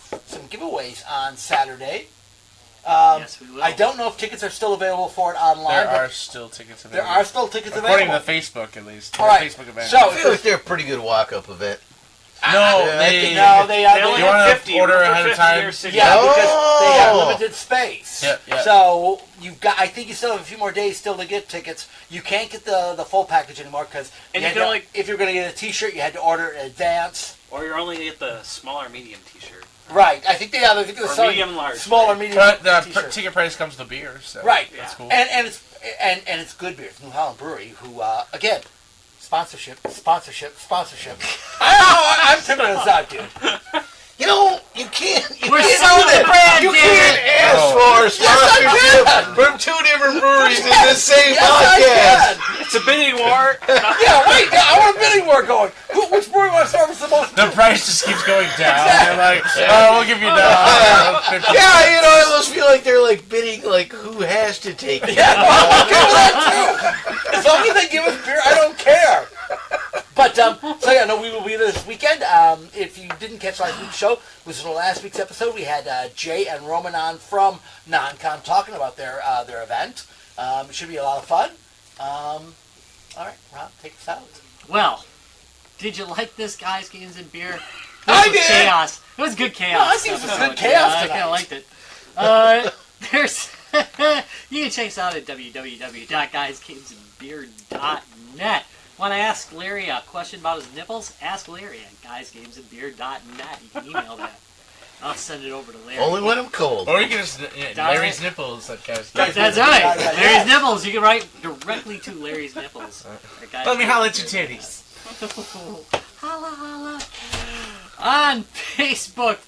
giveaways on Saturday. Yes, we will. I don't know if tickets are still available for it online. There but are still tickets there available. are still tickets According available. to Facebook, at least. All right. Facebook event. So, I feel like they're a pretty good walk-up event. no, Yeah, I think- no, they They only You wanna have 50. order Room for ahead of 50 time? or 60. Yeah, because they have Oh. limited space. Yep. So you've got. I think you still have a few more days still to get tickets. You can't get the full package anymore because And you can only- if you're going to get a T-shirt, you had to order it in advance. Or you're only going to get the smaller medium t-shirt. Right. I think they have. I think they're Or selling medium large. smaller, medium But the T-shirts. ticket price comes with beer, so Right. that's cool. And it's and it's good beer. It's New Holland Brewery, who again, sponsorship. I'm tipping this out, dude. You know, you can't. We're can't selling do the that. brand, You damn can't ask for a sponsorship from two different breweries in the same Yes, I podcast. can. It's a bidding war. Yeah, wait. I want a bidding war going. Which brewery wants to service the most? The price just keeps going down. They're like, oh, we'll give you $1. Yeah, you know, I almost feel like they're like bidding, like who has to take it. Yeah, I'm okay with that too. As long as they give us beer, I don't care. But so yeah, no, we will be there this weekend. If you didn't catch last week's show, listen to last week's episode. We had Jay and Roman on from Non-Con talking about their event. It should be a lot of fun. All right, Rob, take us out. Well, did you like this, guys, games and beer? I It was did. Chaos. It was good chaos. No, I think it was episode. good chaos Yeah, I kind tonight. of liked it. There's you can check us out at www.guysgamesandbeer.net. Want to ask Larry a question about his nipples? Ask Larry at guysgamesandbeer.net. You can email that. I'll send it over to Larry. Only when I'm cold. Or you can just Larry's nipples. That guy's. That's right. Larry's nipples. You can write directly to Larry's nipples. Let me holler at your titties. Holla, holla. On Facebook,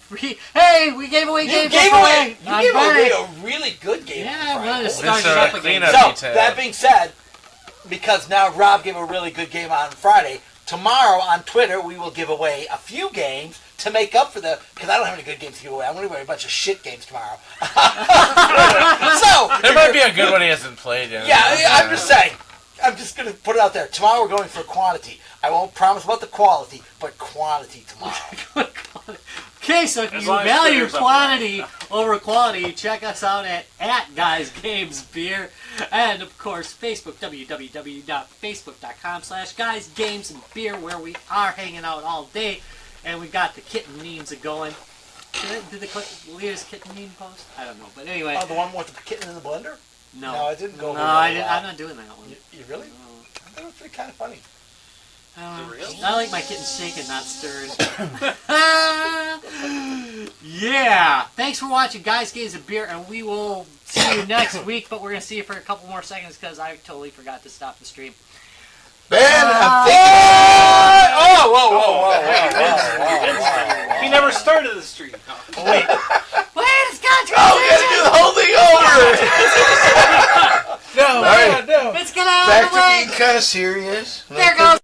hey, we gave away You games gave for away. Friday. You On gave away Friday. a really good game. Yeah, on I'm Friday. going to This start is it a up again. cleanup. So, detail. that being said, because now Rob gave a really good game on Friday, tomorrow on Twitter we will give away a few games to make up for because I don't have any good games to give away. I'm going to give away a bunch of shit games tomorrow. So, There might be a good one he hasn't played yet. I'm just saying. I'm just going to put it out there. Tomorrow we're going for quantity. I won't promise about the quality, but quantity tomorrow. Okay, so if As you long as value Twitter's up quantity over quality, check us out at Guys Games Beer, and of course Facebook, www.facebook.com/Guys Games and Beer, where we are hanging out all day, and we got the kitten memes going. Did the Leah's kitten meme post? I don't know, but anyway. Oh, the one with the kitten in the blender? No, No, I didn't go No, over I that. didn't, I'm not doing that one. You really? I thought it was kind of funny. I like my kitten shaking, not stirring. Yeah. Thanks for watching Guys, Games, and Beer, and we will see you next week, but we're going to see you for a couple more seconds because I totally forgot to stop the stream. Ben, I'm thinking. Oh, whoa. He never started the stream. No. Wait. Wait, it's got Oh, we gotta do the whole thing over. No, All right. no. Let's get out Back of the to way. being kind of serious. There goes